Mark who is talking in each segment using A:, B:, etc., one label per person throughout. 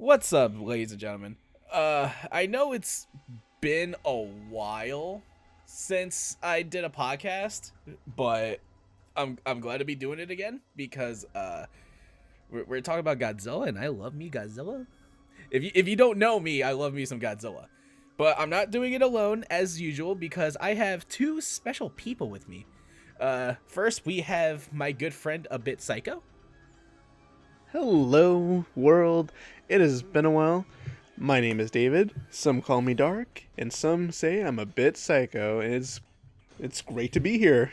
A: What's up, ladies and gentlemen? I know it's been a while since I did a podcast, but I'm glad to be doing it again because we're talking about Godzilla, and I love me Godzilla. If you don't know me, I love me some Godzilla, but I'm not doing it alone as usual because I have two special people with me. First we have my good friend aBitSaikou.
B: Hello, world. It has been a while. My name is David. Some call me Dark, and some say I'm a bit psycho. And it's great to be here.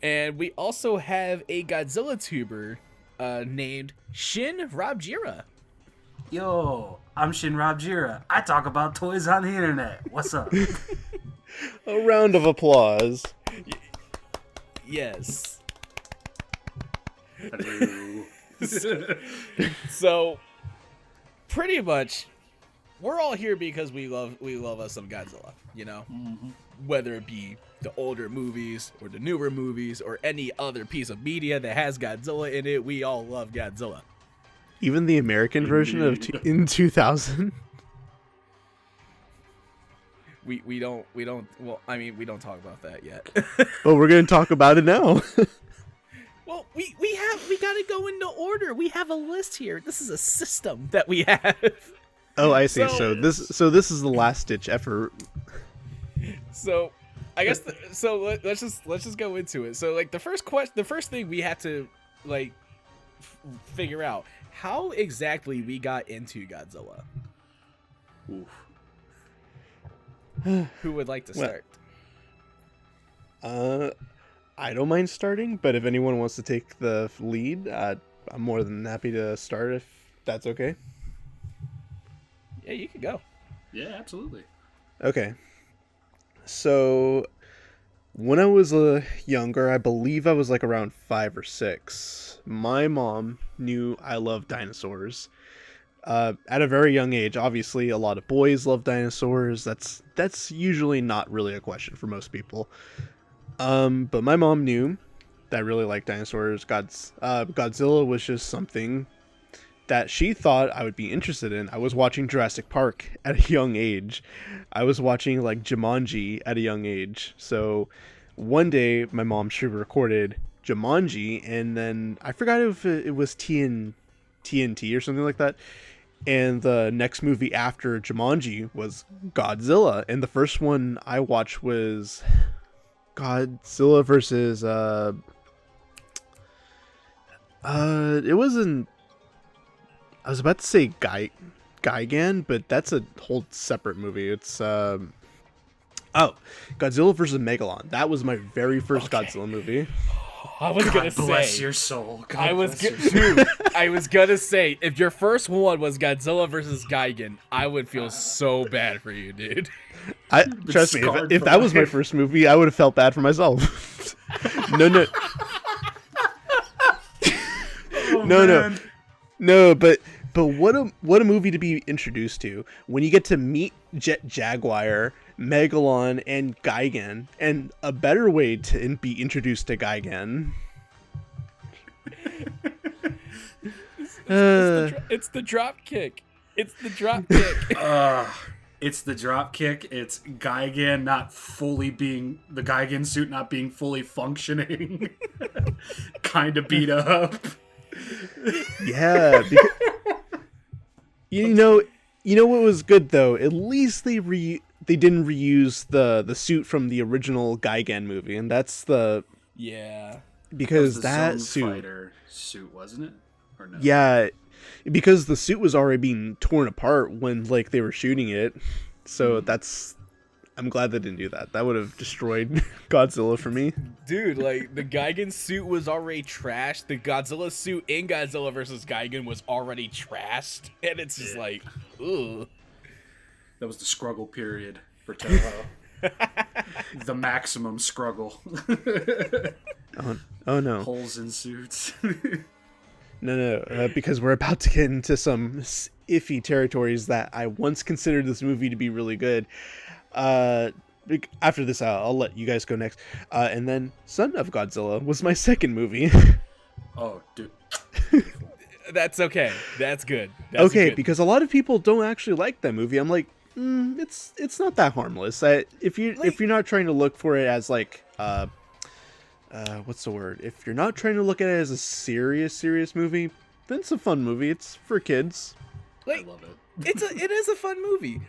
A: And we also have a Godzilla tuber named ShinRobjira.
C: Yo, I'm ShinRobjira. I talk about toys on the internet. What's up?
B: A round of applause.
A: Yes.
C: Hello.
A: So, pretty much, we're all here because we love us some Godzilla. You know, whether it be the older movies or the newer movies or any other piece of media that has Godzilla in it, we all love Godzilla.
B: Even the American version of in 2000.
A: We don't well, I mean, we don't talk about that yet.
B: Well, we're gonna talk about it now.
A: Well, we gotta go into order. We have a list here. This is a system that we have.
B: Oh, I see. So this is the last ditch effort.
A: So, I guess let's just go into it. So, like, the first thing we have to like figure out how exactly we got into Godzilla.
C: Oof.
A: Who would like to start?
B: I don't mind starting, but if anyone wants to take the lead, I'm more than happy to start if that's okay.
A: Yeah, you can go.
C: Yeah, absolutely.
B: Okay. So, when I was younger, I believe I was like around 5 or 6, my mom knew I loved dinosaurs. At a very young age, obviously, a lot of boys love dinosaurs. That's usually not really a question for most people. But my mom knew that I really liked dinosaurs. Godzilla was just something that she thought I would be interested in. I was watching Jurassic Park at a young age. I was watching like Jumanji at a young age. So one day my mom she recorded Jumanji, and then I forgot if it was TNT or something like that. And the next movie after Jumanji was Godzilla, and the first one I watched was Godzilla versus it wasn't, I was about to say Gigan, but that's a whole separate movie. It's Godzilla versus Megalon. That was my very first Godzilla movie.
A: I was
C: God
A: gonna say.
C: bless your soul. God
A: I was
C: bless your soul.
A: dude. I was gonna say if your first one was Godzilla versus Gigan, I would feel so bad for you, dude.
B: Trust me, if that was my first movie, I would have felt bad for myself. No.
C: Oh, man.
B: No, but what a movie to be introduced to when you get to meet Jet Jaguar, Megalon, and Gigan, and a better way to be introduced to Gigan.
A: It's the drop kick. It's the drop kick.
C: It's the drop kick. It's Gigan not fully being the Gigan suit not being fully functioning. Kind of beat up.
B: Yeah, because, you know what was good though? At least they didn't reuse the suit from the original Gigan movie, and that's because that
C: suit, wasn't it? Or no?
B: Yeah, because the suit was already being torn apart when like they were shooting it. So I'm glad they didn't do that. That would have destroyed Godzilla for me.
A: Dude, like, the Gigan suit was already trashed. The Godzilla suit in Godzilla vs. Gigan was already trashed. And it's just like, ugh.
C: That was the struggle period for Toho. The maximum struggle.
B: Oh no.
C: Holes in suits.
B: No, because we're about to get into some iffy territories that I once considered this movie to be really good. After this, I'll let you guys go next. And then Son of Godzilla was my second movie.
C: Oh, dude.
A: That's okay. That's good. That's
B: Okay,
A: good.
B: because a lot of people don't actually like that movie. I'm like, it's not that harmless. If you're not trying to look for it as like what's the word? If you're not trying to look at it as a serious movie, then it's a fun movie. It's for kids.
A: Like,
C: I love it.
A: it is a fun movie.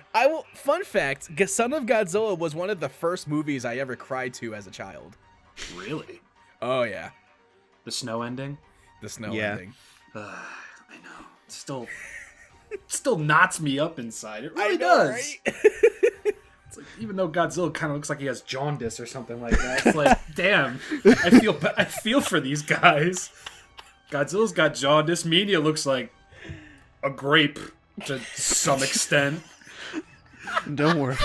A: Fun fact, Son of Godzilla was one of the first movies I ever cried to as a child.
C: Really?
A: Oh yeah.
C: The snow ending?
A: The snow
B: Yeah.
A: ending.
C: I know. It still knots me up inside. It really
A: I know,
C: does.
A: right?
C: It's like, even though Godzilla kind of looks like he has jaundice or something like that, it's like, damn, I feel for these guys. Godzilla's got jaundice. Media looks like a grape to some extent.
B: Don't worry.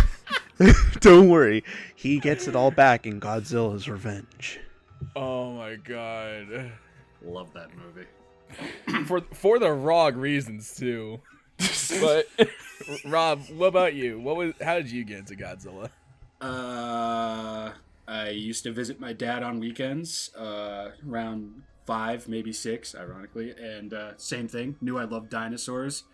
B: Don't worry. He gets it all back in Godzilla's Revenge.
A: Oh my god.
C: Love that movie.
A: For the wrong reasons too. But Rob, what about you? How did you get into Godzilla?
C: I used to visit my dad on weekends, around 5, maybe 6, ironically, and same thing. Knew I loved dinosaurs.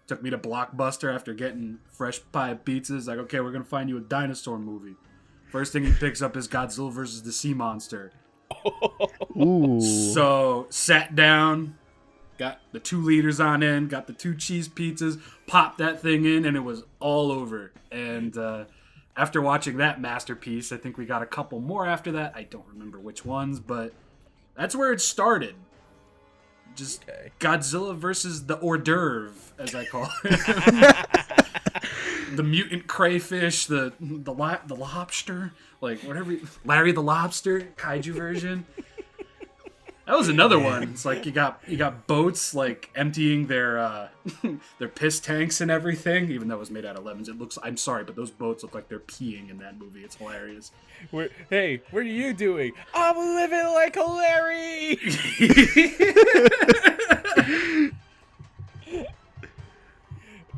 C: Took me to Blockbuster after getting fresh pie pizzas. Like, okay, we're gonna find you a dinosaur movie. First thing he picks up is Godzilla versus the Sea Monster.
B: Ooh.
C: So sat down, got the 2 liters on in, got the 2 cheese pizzas, popped that thing in, and it was all over. And after watching that masterpiece, I think we got a couple more after that. I don't remember which ones, but that's where it started. Just
A: Okay.
C: Godzilla versus the hors d'oeuvre, as I call it. The mutant crayfish, the lobster, like whatever. Larry the Lobster, kaiju version. That was another one. It's like you got boats like emptying their their piss tanks and everything, even though it was made out of lemons. It looks. I'm sorry, but those boats look like they're peeing in that movie. It's hilarious.
A: Hey, what are you doing? I'm living like a Larry.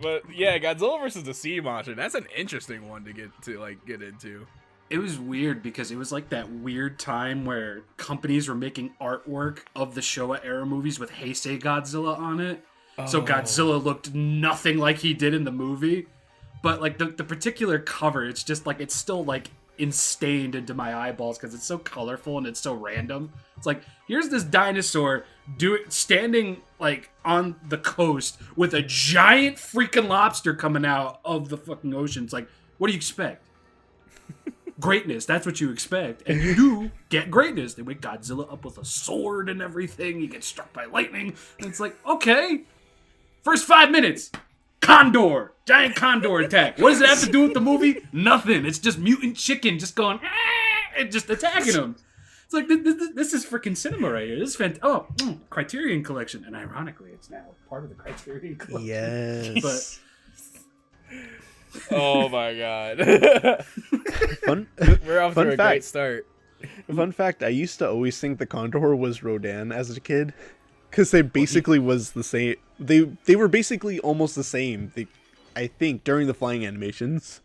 A: But yeah, Godzilla versus the Sea Monster. That's an interesting one to get into.
C: It was weird because it was like that weird time where companies were making artwork of the Showa era movies with Heisei Godzilla on it. So Godzilla looked nothing like he did in the movie. But like the particular cover, it's just like, it's still like instained into my eyeballs because it's so colorful and it's so random. It's like, here's this dinosaur standing like on the coast with a giant freaking lobster coming out of the fucking ocean. It's like, what do you expect? Greatness, that's what you expect. And you do get greatness. They wake Godzilla up with a sword and everything. He gets struck by lightning. And it's like, okay. First 5 minutes. Condor. Giant condor attack. What does it have to do with the movie? Nothing. It's just mutant chicken just going, and just attacking him. It's like, this is freaking cinema right here. This is fantastic. Criterion Collection. And ironically, it's now part of the Criterion Collection.
B: Yes.
C: But
A: Oh my god. We're off to a great start.
B: Fun fact, I used to always think the Condor was Rodan as a kid. Because they basically was the same. They were basically almost the same, I think, during the flying animations.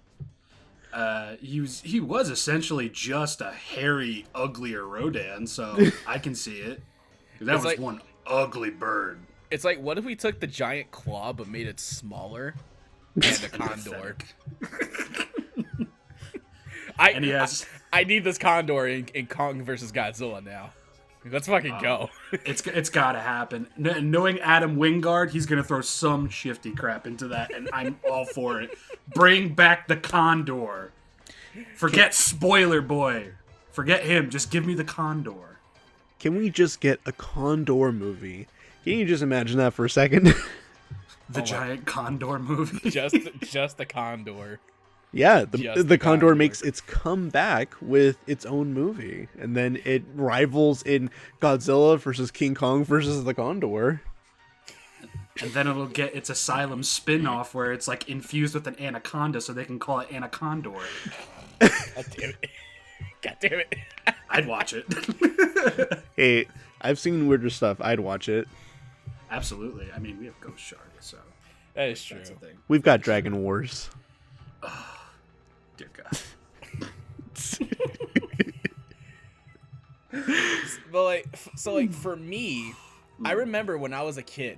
C: He was essentially just a hairy, uglier Rodan, so I can see it. That was
A: like
C: one ugly bird.
A: It's like, what if we took the giant claw but made it smaller? And a condor. I need this condor in Kong versus Godzilla now. Let's fucking go.
C: It's gotta happen. Knowing Adam Wingard, he's gonna throw some shifty crap into that, and I'm all for it. Bring back the condor. Forget Spoiler Boy. Forget him. Just give me the condor.
B: Can we just get a Condor movie? Can you just imagine that for a second?
C: The giant condor movie.
A: just the condor.
B: Yeah,
A: Just
B: the Condor makes its comeback with its own movie, and then it rivals in Godzilla versus King Kong versus the Condor.
C: And then it'll get its Asylum spin-off where it's like infused with an anaconda, so they can call it Anacondor.
A: God damn it. God damn it.
C: I'd watch it.
B: Hey, I've seen weirder stuff. I'd watch it.
C: Absolutely. I mean, we have Ghost Shark, so
A: That is true.
C: that's the thing.
B: We've got Dragon Wars.
C: Dear God.
A: But like, so like for me, I remember when I was a kid,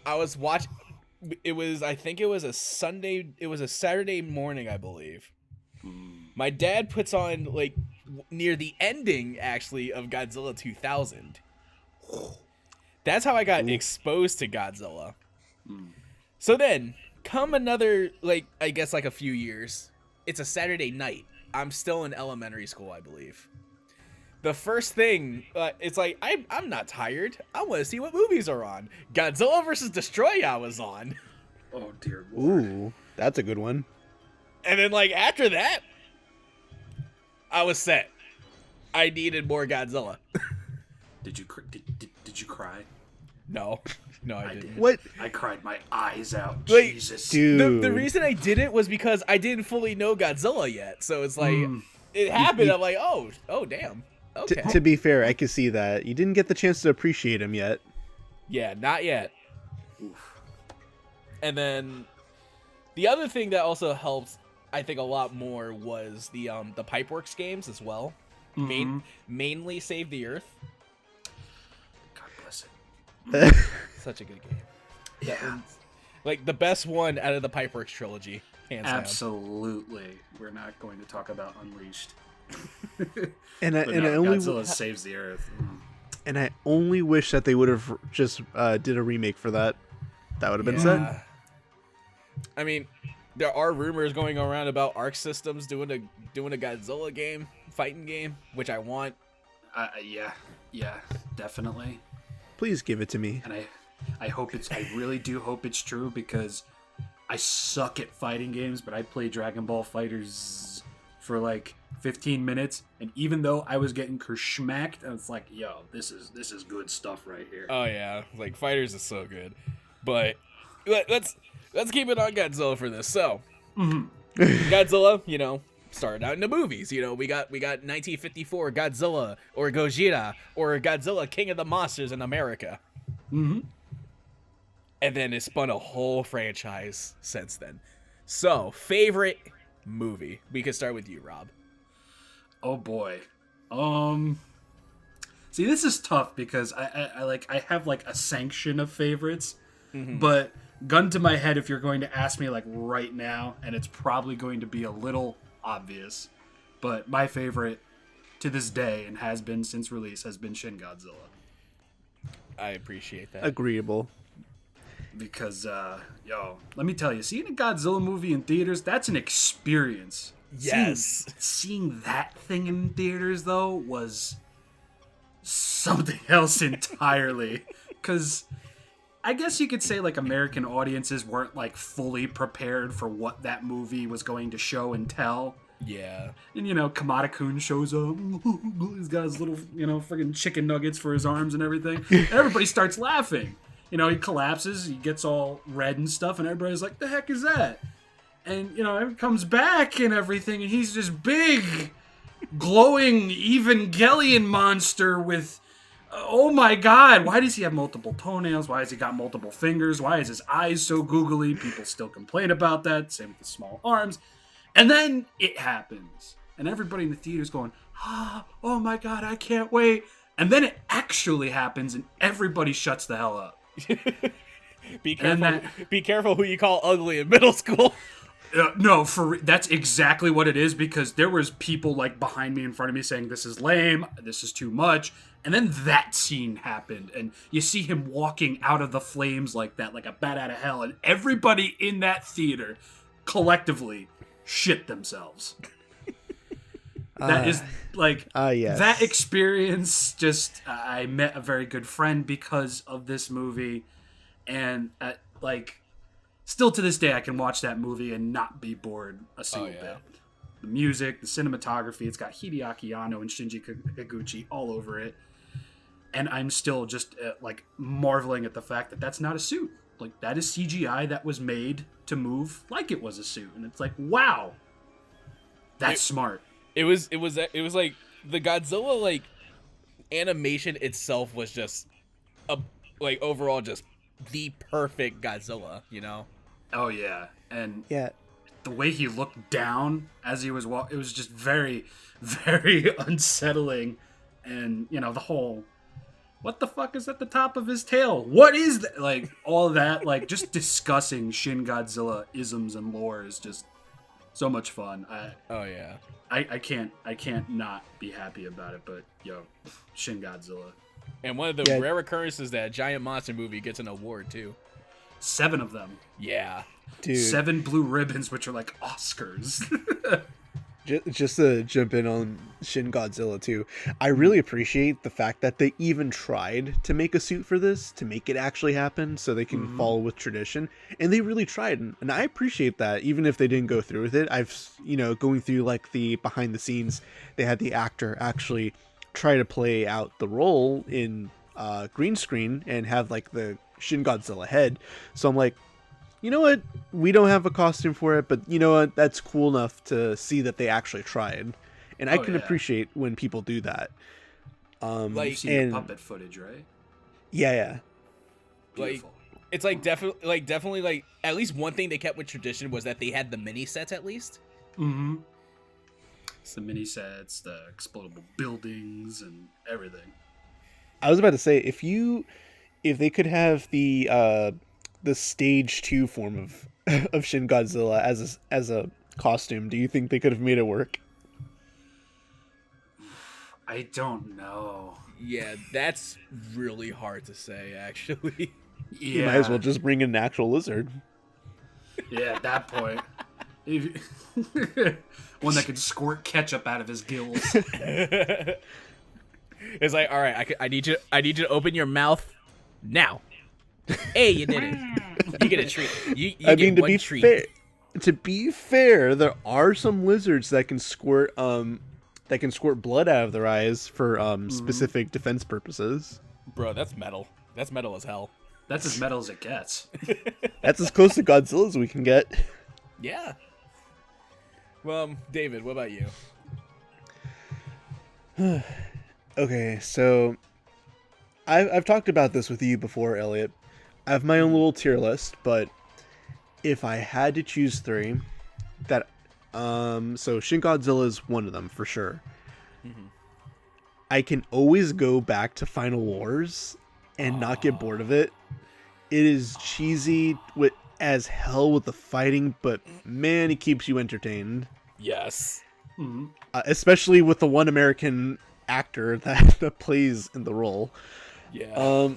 A: I was watching. I think it was a Saturday morning, I believe. My dad puts on, like, near the ending, actually, of Godzilla 2000. That's how I got exposed to Godzilla. So then, come another, like, I guess, like, a few years. It's a Saturday night. I'm still in elementary school, I believe. The first thing, it's like, I'm not tired. I want to see what movies are on. Godzilla vs. Destroya was on.
C: Oh, dear Lord.
B: Ooh, that's a good one.
A: And then, like, after that, I was set. I needed more Godzilla.
C: Did you cry?
A: No, I didn't.
B: What?
C: I cried my eyes out.
A: Like,
C: Jesus.
B: Dude.
A: The reason I didn't was because I didn't fully know Godzilla yet. So it's like, it happened. I'm like, oh, damn. Okay.
B: To be fair, I can see that. You didn't get the chance to appreciate him yet.
A: Yeah, not yet.
C: Oof.
A: And then the other thing that also helped, I think, a lot more was the Pipeworks games as well. Mainly Save the Earth.
C: God bless it.
A: Such a good game.
C: Yeah.
A: Like, the best one out of the Pipeworks trilogy, hands down.
C: Absolutely. We're not going to talk about Unleashed.
B: And I
C: Godzilla saves the Earth.
B: And I only wish that they would have just did a remake for that. That would have been said.
A: I mean, there are rumors going around about Arc Systems doing a Godzilla game, fighting game, which I want.
C: Yeah, definitely.
B: Please give it to me.
C: And I really do hope it's true, because I suck at fighting games, but I played Dragon Ball FighterZ for like 15 minutes, and even though I was getting kerschmacked, I was like, yo, this is good stuff right here.
A: Oh yeah, like FighterZ is so good. But let's keep it on Godzilla for this. So, Godzilla, started out in the movies. We got 1954 Godzilla, or Gojira, or Godzilla King of the Monsters in America. And then it spun a whole franchise since then. So, favorite movie? We could start with you, Rob.
C: Oh boy. See, this is tough because I have like a sanction of favorites, but gun to my head, if you're going to ask me like right now, and it's probably going to be a little obvious, but my favorite to this day, and has been since release, has been Shin Godzilla.
A: I appreciate that.
B: Agreeable.
C: Because, let me tell you, seeing a Godzilla movie in theaters, that's an experience.
A: Yes.
C: Seeing that thing in theaters, though, was something else entirely. Because I guess you could say, like, American audiences weren't, like, fully prepared for what that movie was going to show and tell.
A: Yeah.
C: And, Kamada-kun shows up. He's got his little, friggin' chicken nuggets for his arms and everything. And everybody starts laughing. He collapses, he gets all red and stuff, and everybody's like, the heck is that? And, it comes back and everything, and he's this big, glowing Evangelion monster with, oh my god, why does he have multiple toenails? Why has he got multiple fingers? Why is his eyes so googly? People still complain about that, same with the small arms. And then it happens, and everybody in the theater's going, oh my god, I can't wait. And then it actually happens, and everybody shuts the hell up.
A: Be careful. Be careful who you call ugly in middle school.
C: No, that's exactly what it is, because there was people like behind me, in front of me, saying this is lame, this is too much, and then that scene happened, and you see him walking out of the flames like that, like a bat out of hell, and everybody in that theater collectively shit themselves. That is like
B: yes.
C: That experience. Just I met a very good friend because of this movie, and still to this day I can watch that movie and not be bored a single bit. The music, the cinematography, it's got Hideaki Anno and Shinji Higuchi all over it, and I'm still just marveling at the fact that that's not a suit. Like, that is CGI that was made to move like it was a suit, and it's like, wow, that's smart.
A: It was like the Godzilla animation itself was just overall just the perfect Godzilla,
C: Oh yeah, and
B: yeah,
C: the way he looked down as he was walking, it was just very, very unsettling, and the whole what the fuck is at the top of his tail? What is that? Like, all of that, like, just discussing Shin Godzilla isms and lore is just so much fun.
A: Oh yeah.
C: I can't not be happy about it, but yo, Shin Godzilla.
A: And one of the rare occurrences that a giant monster movie gets an award too.
C: 7 of them.
A: Yeah.
B: Dude.
C: 7 blue ribbons, which are like Oscars.
B: Just to jump in on Shin Godzilla too, I really appreciate the fact that they even tried to make a suit for this, to make it actually happen so they can follow with tradition. And they really tried. And I appreciate that, even if they didn't go through with it. I've, going through like the behind the scenes, they had the actor actually try to play out the role in green screen and have like the Shin Godzilla head. So I'm like, you know what? We don't have a costume for it, but you know what? That's cool enough to see that they actually tried. And I can appreciate when people do that.
C: You've seen the puppet footage, right?
B: Yeah.
C: Beautiful.
A: Like, it's like definitely like at least one thing they kept with tradition was that they had the mini sets at least.
C: Mm-hmm. It's the mini sets, the explodable buildings, and everything.
B: I was about to say, if they could have the stage 2 form of Shin Godzilla as a costume, do you think they could have made it work?
C: I don't know.
A: Yeah, that's really hard to say, actually.
C: Yeah.
B: You might as well just bring in an actual lizard.
C: Yeah, at that point. One that could squirt ketchup out of his gills.
A: It's like, all right, I need you to open your mouth now. Hey, you did it. You get a treat. You get one treat.
B: To be fair, there are some lizards that can squirt blood out of their eyes for specific defense purposes.
A: Bro, that's metal. That's metal as hell.
C: That's as metal as it gets.
B: That's as close to Godzilla as we can get.
A: Yeah. Well, David, what about you?
B: Okay, so I've talked about this with you before, Elliot. I have my own little tier list, but if I had to choose 3, so Shin Godzilla is one of them for sure. Mm-hmm. I can always go back to Final Wars and not get bored of it. It is cheesy as hell with the fighting, but man, it keeps you entertained.
A: Yes.
C: Mm-hmm.
B: Especially with the one American actor that plays in the role.
A: Yeah.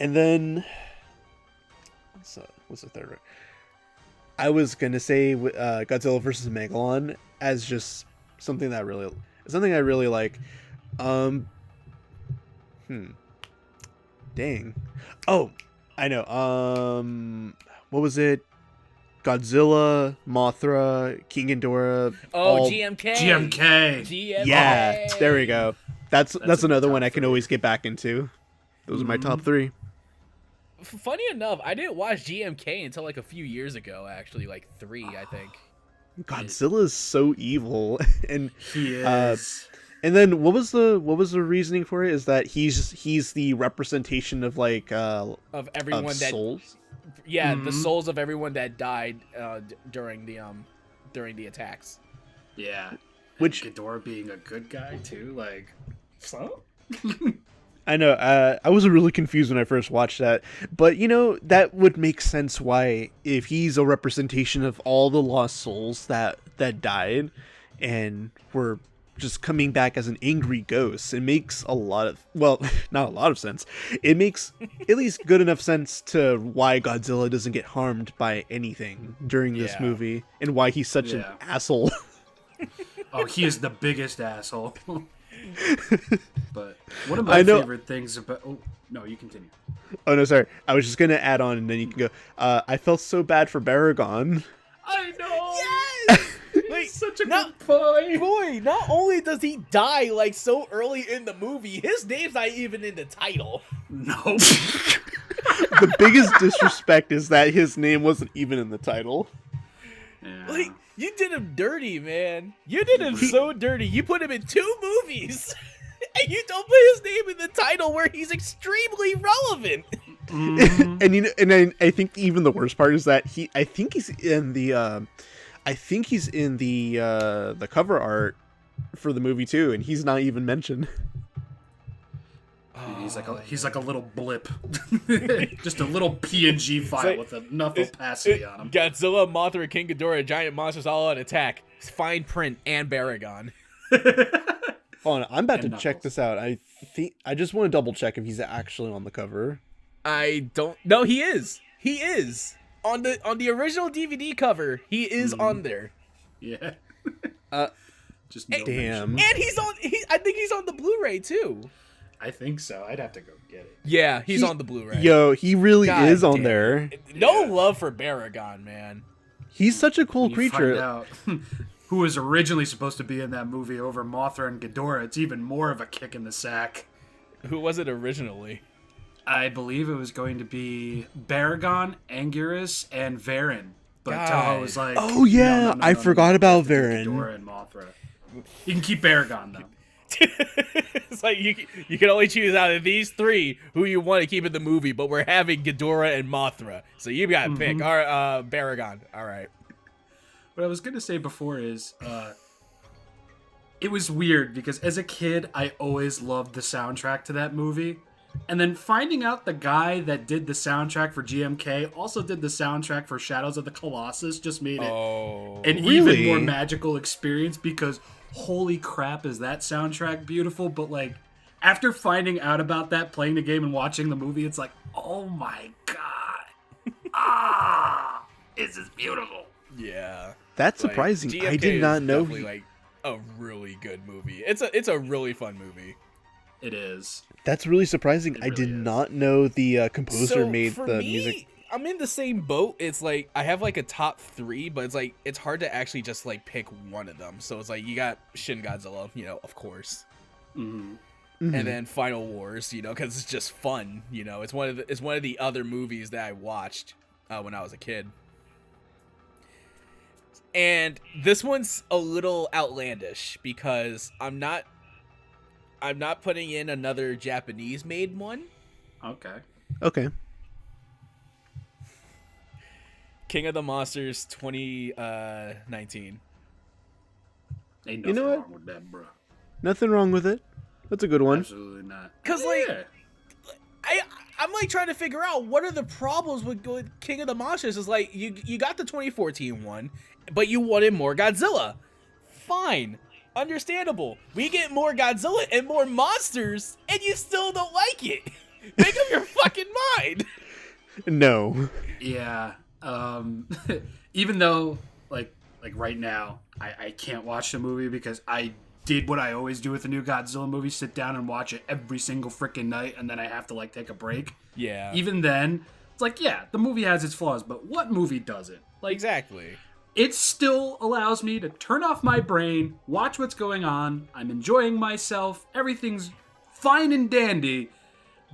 B: And then what's the third one? I was gonna say Godzilla versus Megalon as just something I really like. Dang. Oh, I know. What was it? Godzilla, Mothra, King Ghidorah.
A: GMK.
C: GMK.
B: Yeah, there we go. That's another one I can
C: 3.
B: always get back into. Those are my top 3.
A: Funny enough, I didn't watch GMK until like a few years ago, actually, like 3, I think.
B: Godzilla is so evil, and
C: he is.
B: And then what was the reasoning for it? Is that he's the representation of like
A: of everyone
B: of
A: that
B: souls?
A: Yeah, the souls of everyone that died during the attacks.
C: Yeah.
B: Which
C: Ghidorah being a good guy too, like so.
B: I know. I was really confused when I first watched that, but that would make sense. Why, if he's a representation of all the lost souls that died, and were just coming back as an angry ghost, it makes a lot of not a lot of sense. It makes at least good enough sense to why Godzilla doesn't get harmed by anything during this movie, and why he's such an asshole.
C: Oh, he is the biggest asshole. But one of my favorite things about... Oh, no, you continue.
B: Oh, no, sorry. I was just going to add on, and then you can go. I felt so bad for Baragon.
C: I know!
A: Yes! Like,
C: such a good boy!
A: Boy, not only does he die, like, so early in the movie, his name's not even in the title.
C: No.
B: The biggest disrespect is that his name wasn't even in the title.
C: Yeah.
A: Like, you did him dirty, man. You did him so dirty. You put him in 2 movies, and you don't put his name in the title where he's extremely relevant.
B: Mm-hmm. And I think even the worst part is that I think he's in the cover art for the movie too, and he's not even mentioned.
C: He's like a little blip, just a little PNG file with enough opacity on him.
A: Godzilla, Mothra, King Ghidorah, giant monsters all on attack. Fine print and Baragon.
B: Hold on, I'm about to
C: Knuckles.
B: check this out. I just want to double check if he's actually on the cover.
A: I don't. No, he is. He is on the original DVD cover. He is on there.
C: Yeah. Just no
B: Damn.
C: mention.
A: And I think he's on the Blu-ray too.
C: I think so. I'd have to go get it.
A: Yeah, he's on the Blu-ray.
B: Yo, he really
A: God
B: is on
A: damn.
B: there.
A: No love for Baragon, man.
B: He's such a cool
C: You
B: creature.
C: find out who was originally supposed to be in that movie over Mothra and Ghidorah. It's even more of a kick in the sack.
A: Who was it originally?
C: I believe it was going to be Baragon, Anguirus, and Varen. But
A: God.
C: Toho was like,
B: Oh, yeah, I forgot about Varen.
C: Ghidorah and Mothra. You can keep Baragon, though.
A: It's like you can only choose out of these three who you want to keep in the movie, but we're having Ghidorah and Mothra, so you got to pick. All right, Baragon. All right.
C: What I was going to say before is, it was weird because as a kid, I always loved the soundtrack to that movie. And then finding out the guy that did the soundtrack for GMK also did the soundtrack for Shadows of the Colossus just made it an
B: really?
C: even more magical experience because holy crap is that soundtrack beautiful. But like after finding out about that, playing the game and watching the movie, it's like, oh my god. This is beautiful.
A: Yeah.
B: That's surprising.
A: GMK
B: I did not
A: is
B: know.
A: definitely, like a really good movie. It's a really fun movie.
C: It is.
B: That's really surprising. I
C: really
B: did
C: is.
B: not know the composer made
A: for
B: the
A: me,
B: music.
A: I'm in the same boat. It's like I have like a top 3, but it's like it's hard to actually just like pick one of them. So it's like you got Shin Godzilla, of course,
C: Mm-hmm.
A: and then Final Wars, because it's just fun. It's one of the other movies that I watched when I was a kid. And this one's a little outlandish because I'm not putting in another Japanese made one.
C: Okay.
B: Okay.
A: King of the Monsters 2019.
C: Ain't
B: You
C: nothing
B: know what?
C: wrong with that, bro.
B: Nothing wrong with it. That's a good one.
C: Absolutely not.
A: Cause I'm like trying to figure out what are the problems with King of the Monsters. Is like you got the 2014 one, but you wanted more Godzilla. Fine, understandable. We get more Godzilla and more monsters, and you still don't like it. Make up your fucking mind.
B: No.
C: Yeah. Even though like right now I can't watch the movie because I did what I always do with a new Godzilla movie, sit down and watch it every single freaking night, and then I have to like take a break.
A: Yeah.
C: Even then, it's like, yeah, the movie has its flaws, but what movie doesn't? Like,
A: Exactly.
C: it still allows me to turn off my brain, watch what's going on. I'm enjoying myself. Everything's fine and dandy.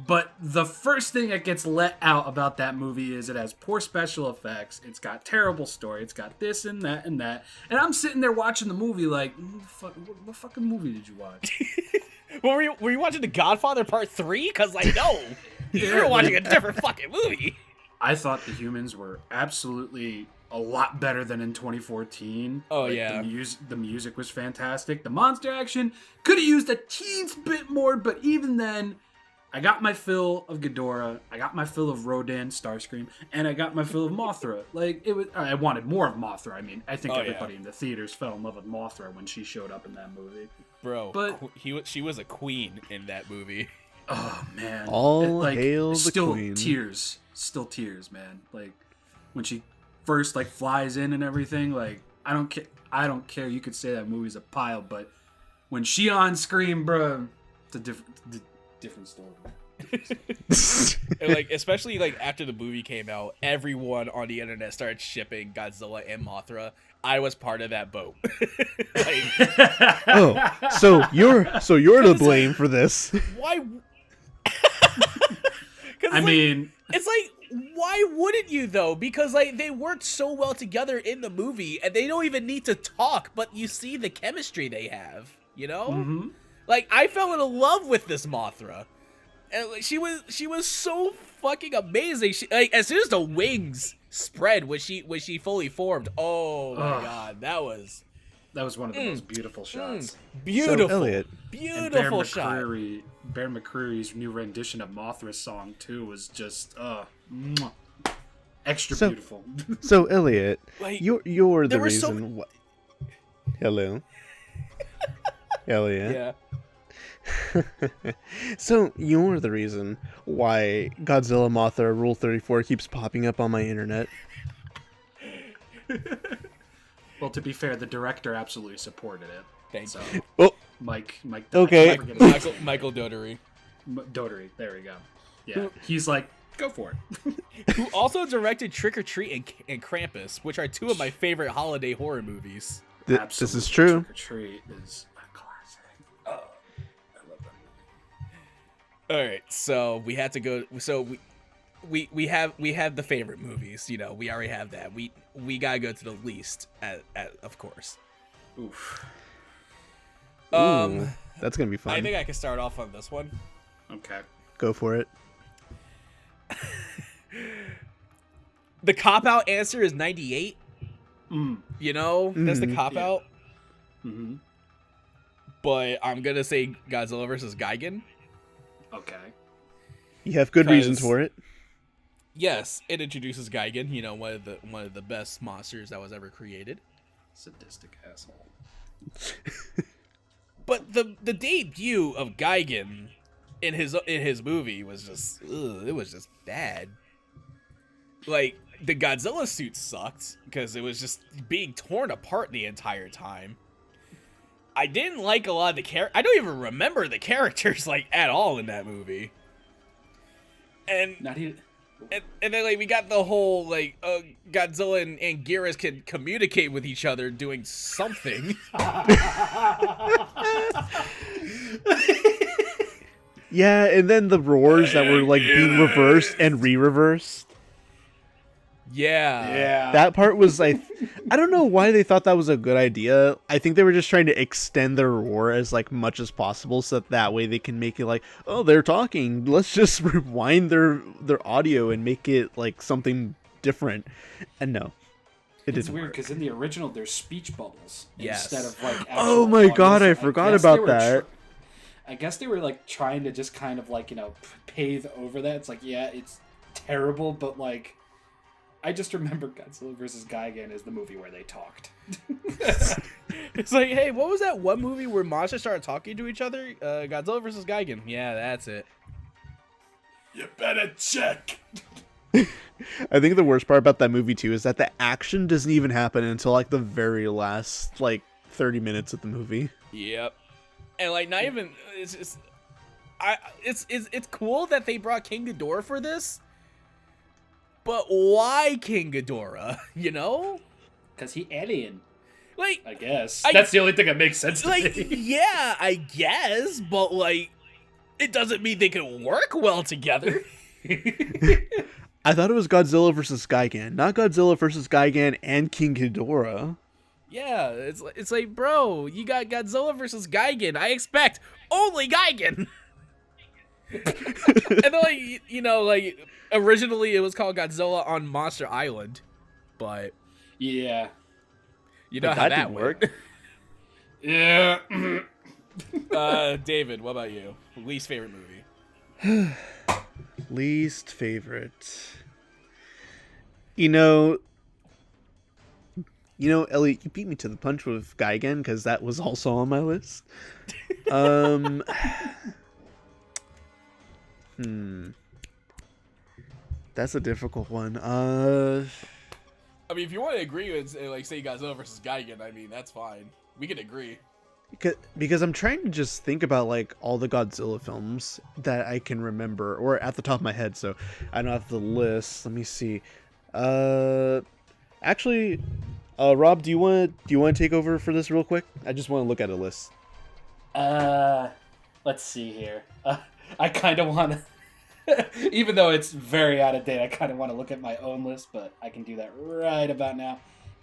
C: But the first thing that gets let out about that movie is it has poor special effects. It's got terrible story. It's got this and that and that. And I'm sitting there watching the movie like, what fucking movie did you watch?
A: Were you watching The Godfather Part 3? Cause like no, you were watching a different fucking movie.
C: I thought the humans were absolutely a lot better than in 2014.
A: Oh,
C: Like,
A: yeah.
C: The music was fantastic. The monster action could have used a teens bit more, but even then, I got my fill of Ghidorah, I got my fill of Rodan, Starscream, and I got my fill of Mothra. Like, I wanted more of Mothra. I mean, I think
A: Oh,
C: everybody in the theaters fell in love with Mothra when she showed up in that movie.
A: Bro,
C: But-
A: she was a queen in that movie.
C: Oh man!
B: All hail the
C: still
B: queen.
C: Still tears, man. Like when she first like flies in and everything. Like I don't care. You could say that movie's a pile, but when she on screen, bro, it's a different story.
A: And, like, especially like after the movie came out, everyone on the internet started shipping Godzilla and Mothra. I was part of that boat. Like,
B: Oh, so you're to blame for this.
A: why?
C: I mean,
A: it's like, why wouldn't you though? Because like they worked so well together in the movie, and they don't even need to talk, but you see the chemistry they have.
C: mhm.
A: Like I fell in love with this Mothra, and like, she was so fucking amazing. She, like as soon as the wings spread when she fully formed, oh my
C: Ugh.
A: god, that was
C: That was one of the most beautiful shots.
A: Beautiful.
B: So, Elliot.
A: Beautiful
C: and
A: shot.
C: Bear McCreary's new rendition of Mothra's song too was just mwah, extra beautiful.
B: So Elliot,
A: Like,
B: you're the
A: there were so
B: reason. Hello, Elliot.
A: Yeah.
B: So you're the reason why Godzilla Mothra Rule 34 keeps popping up on my internet.
C: Well, to be fair, the director absolutely supported it.
A: Thank
C: so,
A: you.
B: Oh,
C: Mike.
B: Okay.
C: I can't forget his name.
A: Michael Dougherty.
C: Dougherty. There we go. Yeah, he's like, go for it.
A: Who also directed Trick or Treat and Krampus, which are two of my favorite holiday horror movies.
B: This is true.
C: Trick or Treat is a classic. Oh, I love that movie.
A: All right, so we had to go. So we have the favorite movies. You know, we already have that. We gotta go to the least, of course.
C: Oof.
B: Ooh, that's gonna be fun.
A: I think I can start off on this one.
C: Okay.
B: Go for it.
A: The cop-out answer is 98. You know, that's the
B: Mhm.
A: cop-out.
C: Mm-hmm.
A: But I'm gonna say Godzilla versus Gigan.
C: Okay.
B: You have good reasons
A: 'Cause-
B: for it.
A: Yes, it introduces Gigan. You know, one of the best monsters that was ever created.
C: Sadistic asshole.
A: But the debut of Gigan in his movie was just it was just bad. Like, the Godzilla suit sucked because it was just being torn apart the entire time. I didn't like a lot of the I don't even remember the characters like at all in that movie. And
C: Not even.
A: and then like we got the whole like Godzilla and Geras can communicate with each other doing something.
B: Yeah, and then the roars that were like being reversed and re-reversed.
A: Yeah.
B: That part was like, I don't know why they thought that was a good idea. I think they were just trying to extend their roar as like much as possible, so that way they can make it like, oh, they're talking. Let's just rewind their audio and make it like something different. And no, it
C: It's
B: didn't
C: weird
B: work.
C: because in the original there's speech bubbles
A: Yes.
C: instead of like.
B: Oh
C: actual
B: my
C: audio,
B: God,
C: so
B: I forgot
C: guess
B: about
C: they were
B: that.
C: I guess they were like trying to just kind of like, you know, pave over that. It's like, yeah, it's terrible, but like, I just remember Godzilla vs. Gigan is the movie where they talked.
A: It's like, hey, what was that one movie where monsters started talking to each other? Godzilla versus Gigan. Yeah, that's it.
C: You better check.
B: I think the worst part about that movie too is that the action doesn't even happen until like the very last like 30 minutes of the movie.
A: Yep. And like, not even it's just, it's cool that they brought King Ghidorah for this, but why King Ghidorah? You know,
C: Because he alien,
A: like,
C: I guess.
A: I-
C: That's the only thing that makes sense to
A: like,
C: me.
A: yeah, I guess, but like, it doesn't mean they can work well together.
B: I thought it was Godzilla versus Gigan, not Godzilla versus Gigan and King Ghidorah.
A: Yeah, it's like, bro, you got Godzilla versus Gigan. I expect only Gigan. And then, like, you know, like, originally it was called Godzilla on Monster Island, but
C: Yeah.
A: you know
B: But
A: how
B: that
A: that
B: didn't
A: worked.
C: Yeah.
A: David, what about you? Least favorite movie?
B: Least favorite. You know, Elliot, you beat me to the punch with Gigan because that was also on my list. That's a difficult one.
A: I mean, if you want to agree with, like, say Godzilla versus Gigan, I mean, that's fine. We can agree.
B: Because I'm trying to just think about like all the Godzilla films that I can remember or at the top of my head, so I don't have the list. Let me see. Actually, Rob, do you want to take over for this real quick? I just want to look at a list.
C: Let's see here. I kind of want to, even though it's very out of date, I kind of want to look at my own list, but I can do that right about now.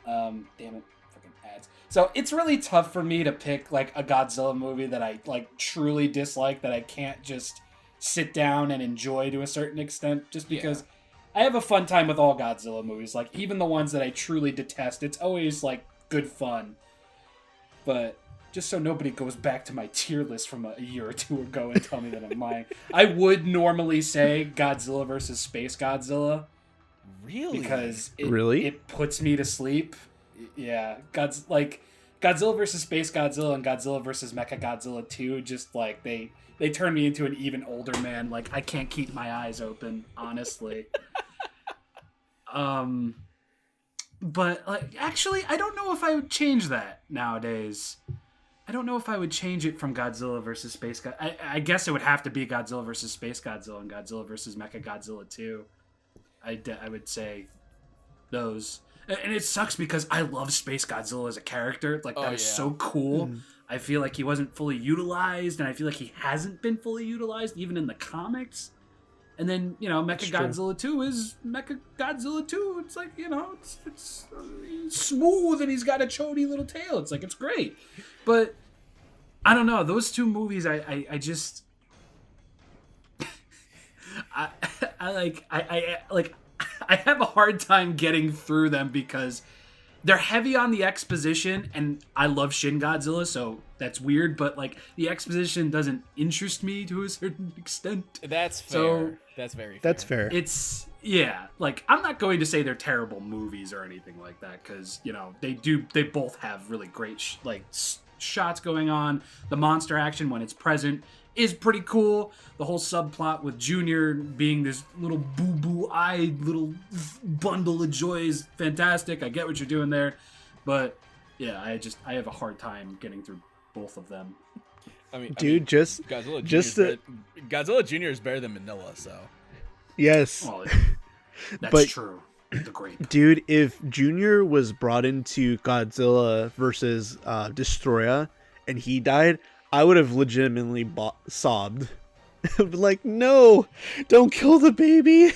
C: Damn it, freaking ads. So it's really tough for me to pick like a Godzilla movie that I like truly dislike, that I can't just sit down and enjoy to a certain extent, just because I have a fun time with all Godzilla movies. Like, even the ones that I truly detest, it's always like good fun. but just so nobody goes back to my tier list from a year or two ago and tell me that I'm lying, I would normally say Godzilla versus Space Godzilla.
A: Really?
C: Because it puts me to sleep. Yeah, Godzilla versus Space Godzilla and Godzilla versus Mechagodzilla 2 just like they turn me into an even older man. Like I can't keep my eyes open, honestly. But like actually I don't know if I would change that nowadays. I don't know if I would change it from Godzilla versus Space Godzilla. I guess it would have to be Godzilla versus Space Godzilla and Godzilla versus Mechagodzilla 2. I would say those. And it sucks because I love Space Godzilla as a character. Like, that is so cool. I feel like he wasn't fully utilized, and I feel like he hasn't been fully utilized, even in the comics. And then, Mechagodzilla 2 is Mechagodzilla 2. It's like, it's smooth, and he's got a chody little tail. It's like, it's great. But, I don't know. Those two movies, I just... I have a hard time getting through them because they're heavy on the exposition, and I love Shin Godzilla, so that's weird, but like the exposition doesn't interest me to a certain extent.
A: That's fair.
C: So,
A: that's very fair.
B: That's fair.
C: It's like I'm not going to say they're terrible movies or anything like that because they both have really great shots going on. The monster action when it's present is pretty cool. The whole subplot with Junior being this little boo-boo-eyed little bundle of joy is fantastic. I get what you're doing there. But, yeah, I have a hard time getting through both of them.
A: Godzilla Jr. is better than Manila, so.
B: Yes.
C: Well, that's true. The great.
B: Dude, if Junior was brought into Godzilla versus Destroya and he died, I would have legitimately sobbed. Like, no, don't kill the baby.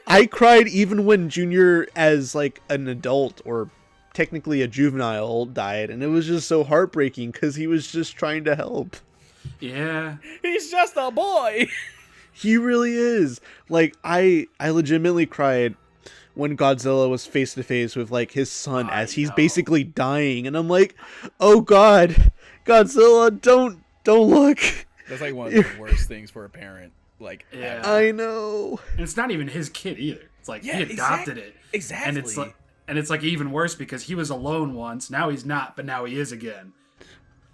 B: I cried even when Junior, as like an adult or technically a juvenile, died, and it was just so heartbreaking because he was just trying to help.
C: Yeah,
A: he's just a boy.
B: He really is. Like, I legitimately cried when Godzilla was face to face with like his son as he's basically dying, and I'm like, oh God. Godzilla, don't look.
A: That's like one of the worst things for a parent. Like,
C: yeah,
B: I know.
C: And it's not even his kid either. It's like he adopted it.
A: Exactly.
C: And it's like even worse because he was alone once. Now he's not, but now he is again.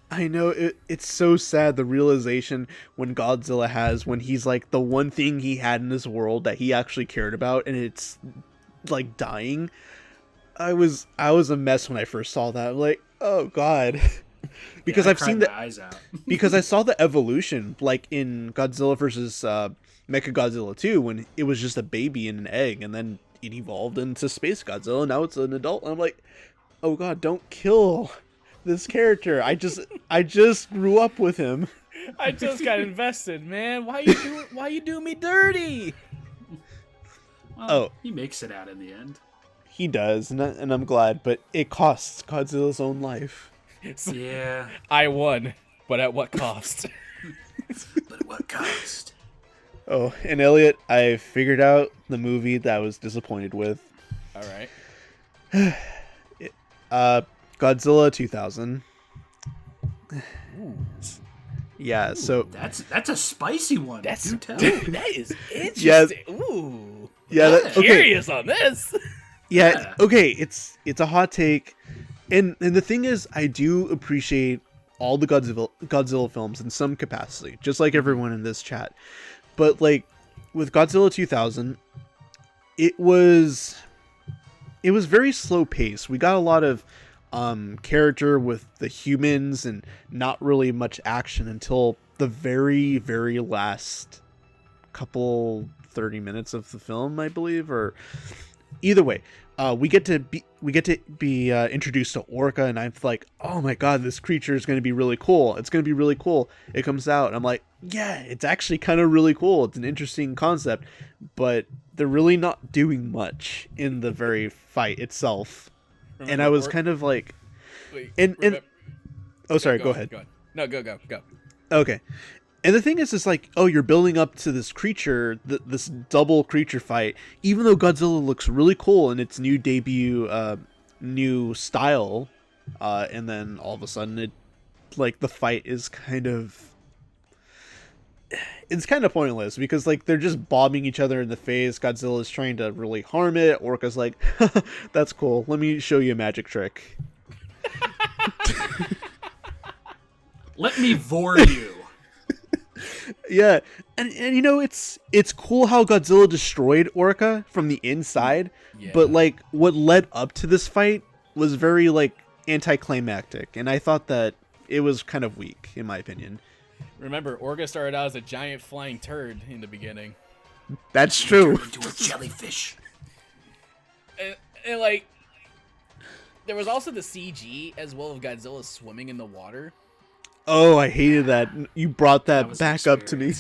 B: I know. It's so sad, the realization when Godzilla has when he's like the one thing he had in this world that he actually cared about, and it's like dying. I was a mess when I first saw that. I'm like, oh God. Because I've seen
C: eyes out.
B: Because I saw the evolution, like in Godzilla versus Mechagodzilla 2, when it was just a baby in an egg, and then it evolved into Space Godzilla. And now it's an adult. And I'm like, oh God, don't kill this character. I just grew up with him.
A: I just got invested, man. Why you do me dirty?
C: Well, he makes it out in the end.
B: He does, and I'm glad, but it costs Godzilla's own life.
C: Yeah.
A: I won, but at what cost?
C: But at what cost?
B: Oh, and Elliot, I figured out the movie that I was disappointed with.
A: All right.
B: Godzilla 2000.
A: Ooh.
B: Yeah, so
C: that's a spicy one.
A: Do tell. That is interesting.
B: Yes.
A: Ooh.
B: Yeah,
A: I'm curious on this.
B: Yeah, okay, it's a hot take. And the thing is, I do appreciate all the Godzilla films in some capacity, just like everyone in this chat. But like with Godzilla 2000, it was very slow paced. We got a lot of character with the humans and not really much action until the very, very last couple 30 minutes of the film, I believe, or either way. We get to be introduced to Orca, and I'm like, oh my God, this creature is going to be really cool. It's going to be really cool. It comes out, and I'm like, yeah, it's actually kind of really cool. It's an interesting concept, but they're really not doing much in the very fight itself. And I was kind of like, oh, sorry, go ahead.
A: Go ahead. No, go.
B: Okay. And the thing is like, oh, you're building up to this creature, this double creature fight, even though Godzilla looks really cool in its new debut, new style and then all of a sudden it, like, the fight is it's kind of pointless because, like, they're just bombing each other in the face. Godzilla's trying to really harm it. Orca's like, that's cool. Let me show you a magic trick.
C: Let me vor you.
B: Yeah, and you know, it's cool how Godzilla destroyed Orca from the inside, but, like, what led up to this fight was very, like, anticlimactic, and I thought that it was kind of weak, in my opinion.
A: Remember, Orca started out as a giant flying turd in the beginning.
B: That's true.
C: Turned into a jellyfish.
A: And like, there was also the CG as well of Godzilla swimming in the water.
B: Oh, I hated that. You brought that
C: was
B: back up to me.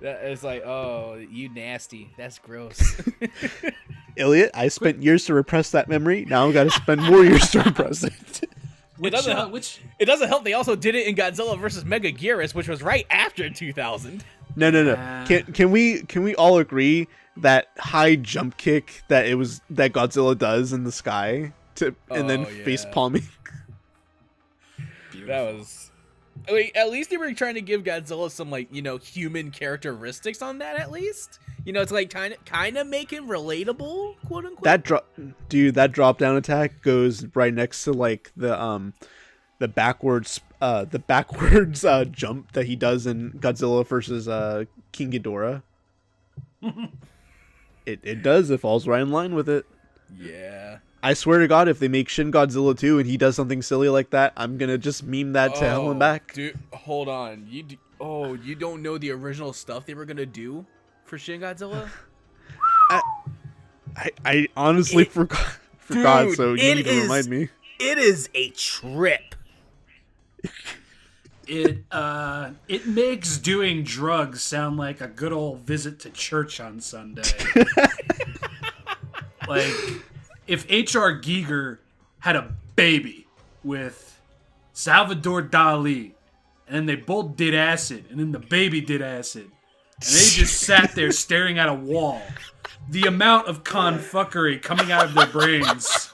A: It's like, oh, you nasty. That's gross.
B: Elliot, I spent years to repress that memory. Now I've got to spend more years to repress it.
A: It doesn't help. They also did it in Godzilla vs. Megaguirus, which was right after 2000.
B: No. Can we all agree that high jump kick that Godzilla does in the sky and then face palming?
C: Beautiful.
A: That was. I mean, at least they were trying to give Godzilla some, like, you know, human characteristics on that. At least, you know, it's like kind of make him relatable, quote unquote.
B: That drop down attack goes right next to, like, the backwards jump that he does in Godzilla versus King Ghidorah. It does. It falls right in line with it.
A: Yeah.
B: I swear to God, if they make Shin Godzilla 2 and he does something silly like that, I'm gonna just meme that to hell and back.
A: Dude, hold on. You don't know the original stuff they were gonna do for Shin Godzilla?
B: I honestly forgot. So you need to remind me.
A: It is a trip.
C: It makes doing drugs sound like a good old visit to church on Sunday. Like, if H.R. Giger had a baby with Salvador Dali, and then they both did acid, and then the baby did acid, and they just sat there staring at a wall, the amount of confuckery coming out of their brains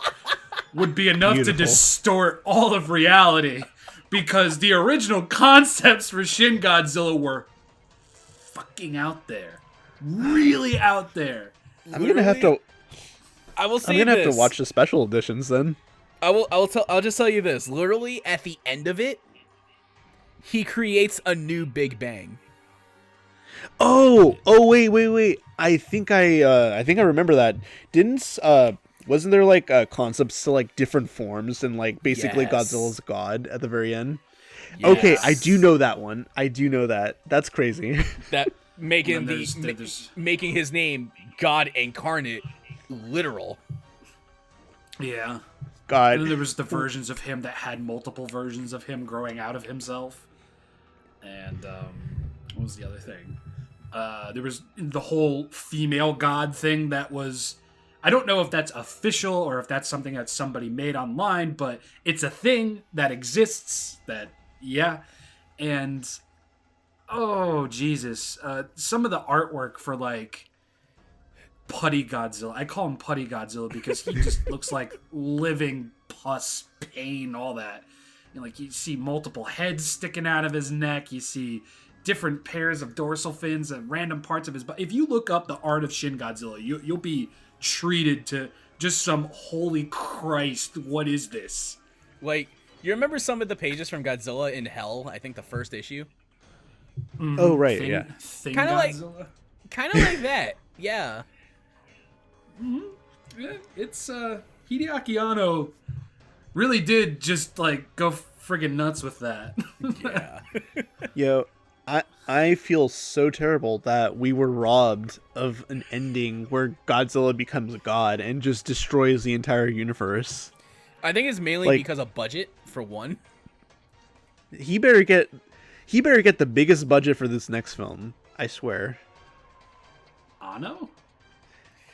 C: would be enough to distort all of reality, because the original concepts for Shin Godzilla were fucking out there. Really out there.
B: I'm gonna have to
A: have
B: to watch the special editions then.
A: I'll just tell you this. Literally at the end of it, he creates a new Big Bang.
B: Oh, wait. I think I remember that. Wasn't there, like, concepts to, like, different forms and, like, basically Godzilla's god at the very end? Yes. Okay, I do know that one. I do know that. That's crazy. That
A: making making his name God incarnate literal.
C: Yeah.
B: God.
C: And then there was the versions of him that had multiple versions of him growing out of himself. And what was the other thing? There was the whole female god thing that was... I don't know if that's official or if that's something that somebody made online, but it's a thing that exists. And... oh, Jesus. Some of the artwork for, like... Putty Godzilla. I call him Putty Godzilla because he just looks like living pus, pain, all that. You know, like, you see multiple heads sticking out of his neck. You see different pairs of dorsal fins and random parts of his body. If you look up the art of Shin Godzilla, you'll be treated to just some holy Christ, what is this?
A: Like, you remember some of the pages from Godzilla in Hell? I think the first issue.
C: Mm-hmm.
B: Oh right,
A: Kind of like that. Yeah.
C: Mm-hmm. It's Hideaki Anno really did just, like, go friggin' nuts with that.
A: Yeah.
B: Yo, I feel so terrible that we were robbed of an ending where Godzilla becomes a god and just destroys the entire universe.
A: I think it's mainly because of budget, for one.
B: He better get the biggest budget for this next film, I swear.
C: Anno?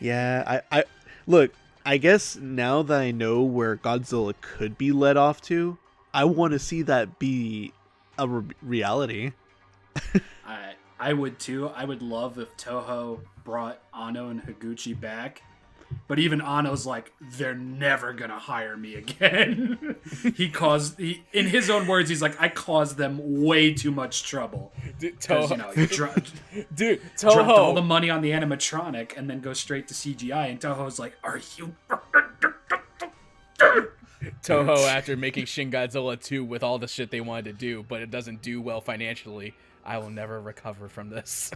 B: Yeah, I look, I guess now that I know where Godzilla could be led off to, I want to see that be a reality.
C: I would too. I would love if Toho brought Anno and Higuchi back But even Anno's like, they're never gonna hire me again. In his own words, he's like, I caused them way too much trouble. Because, dropped all the money on the animatronic and then go straight to CGI. And Toho's like, are you...
A: Toho, after making Shin Godzilla 2 with all the shit they wanted to do, but it doesn't do well financially, I will never recover from this.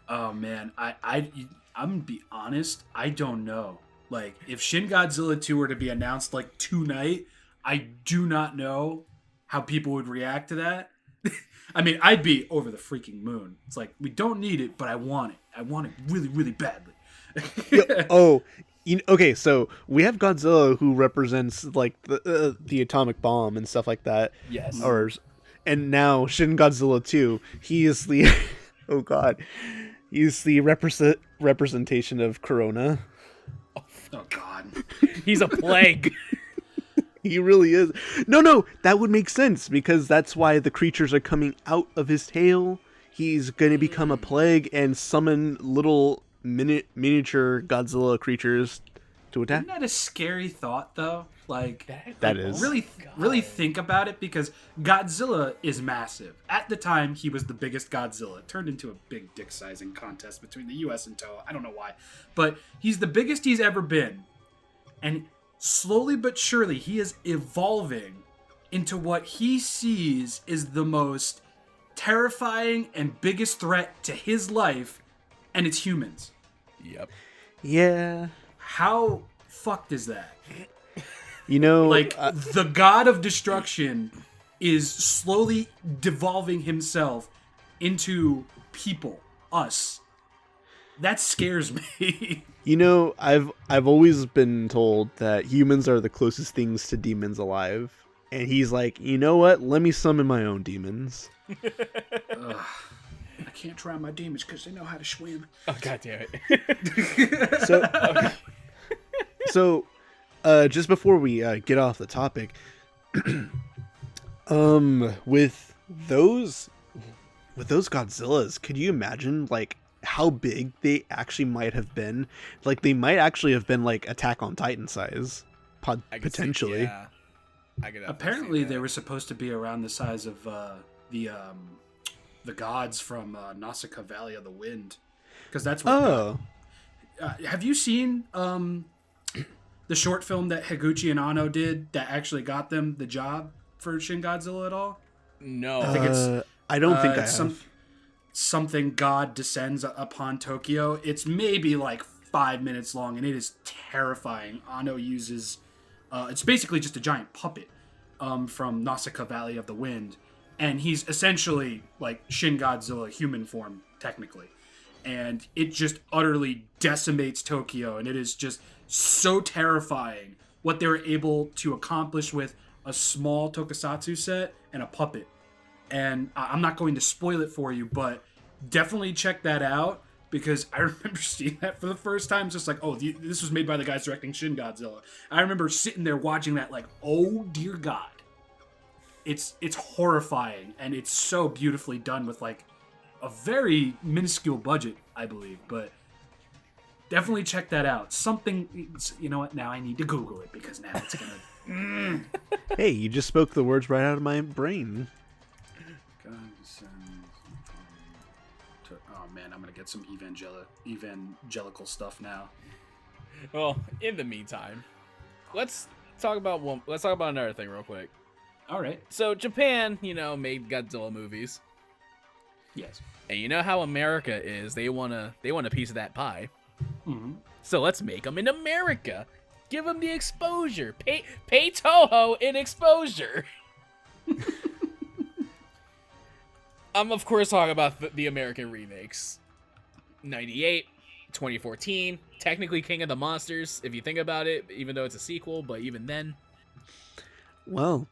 C: Oh, man. I'm gonna be honest, I don't know. Like, if Shin Godzilla 2 were to be announced, like, tonight, I do not know how people would react to that. I mean, I'd be over the freaking moon. It's like, we don't need it, but I want it. I want it really, really badly.
B: Okay, so we have Godzilla who represents, like, the atomic bomb and stuff like that.
A: Yes.
B: And now Shin Godzilla 2, he is the... oh, God. He's the representation of Corona.
C: Oh, God.
A: He's a plague.
B: He really is. No, that would make sense, because that's why the creatures are coming out of his tail. He's going to become a plague and summon little miniature Godzilla creatures to attack.
C: Isn't that a scary thought, though? Like,
B: that is.
C: Really think about it, because Godzilla is massive. At the time, he was the biggest Godzilla. It turned into a big dick sizing contest between the US and Toho. I don't know why. But he's the biggest he's ever been. And slowly but surely, he is evolving into what he sees is the most terrifying and biggest threat to his life, and it's humans.
A: Yep.
B: Yeah.
C: How fucked is that?
B: Like,
C: the god of destruction is slowly devolving himself into people, us. That scares me.
B: I've always been told that humans are the closest things to demons alive. And he's like, you know what? Let me summon my own demons.
C: I can't try my demons because they know how to swim.
A: Oh, God damn it.
B: So, just before we get off the topic, with those Godzillas, could you imagine, like, how big they actually might have been? Like, they might actually have been, like, Attack on Titan size, potentially.
C: Apparently, they were supposed to be around the size of the gods from Nausicaa Valley of the Wind, because that's what. Have you seen the short film that Higuchi and Anno did that actually got them the job for Shin Godzilla at all?
A: No,
B: I think it's. I don't think I have.
C: Something God descends upon Tokyo. It's maybe like 5 minutes long, and it is terrifying. Anno uses. It's basically just a giant puppet from Nausicaa Valley of the Wind. And he's essentially like Shin Godzilla human form, technically. And it just utterly decimates Tokyo. And it is just so terrifying what they were able to accomplish with a small tokusatsu set and a puppet. And I'm not going to spoil it for you, but definitely check that out. Because I remember seeing that for the first time. It's just like, oh, this was made by the guys directing Shin Godzilla. I remember sitting there watching that like, oh, dear God. It's horrifying, and it's so beautifully done with like a very minuscule budget, I believe. But definitely check that out. Something, you know what? Now I need to Google it because now it's gonna.
B: Hey, you just spoke the words right out of my brain.
C: Oh man, I'm gonna get some evangelical stuff now.
A: Well, in the meantime, let's talk about another thing real quick.
C: All right.
A: So Japan, made Godzilla movies.
C: Yes.
A: And you know how America is. They want a piece of that pie.
C: Mm-hmm.
A: So let's make them in America. Give them the exposure. Pay Toho in exposure. I'm, of course, talking about the American remakes. 98, 2014, technically King of the Monsters, if you think about it, even though it's a sequel, but even then.
B: Well,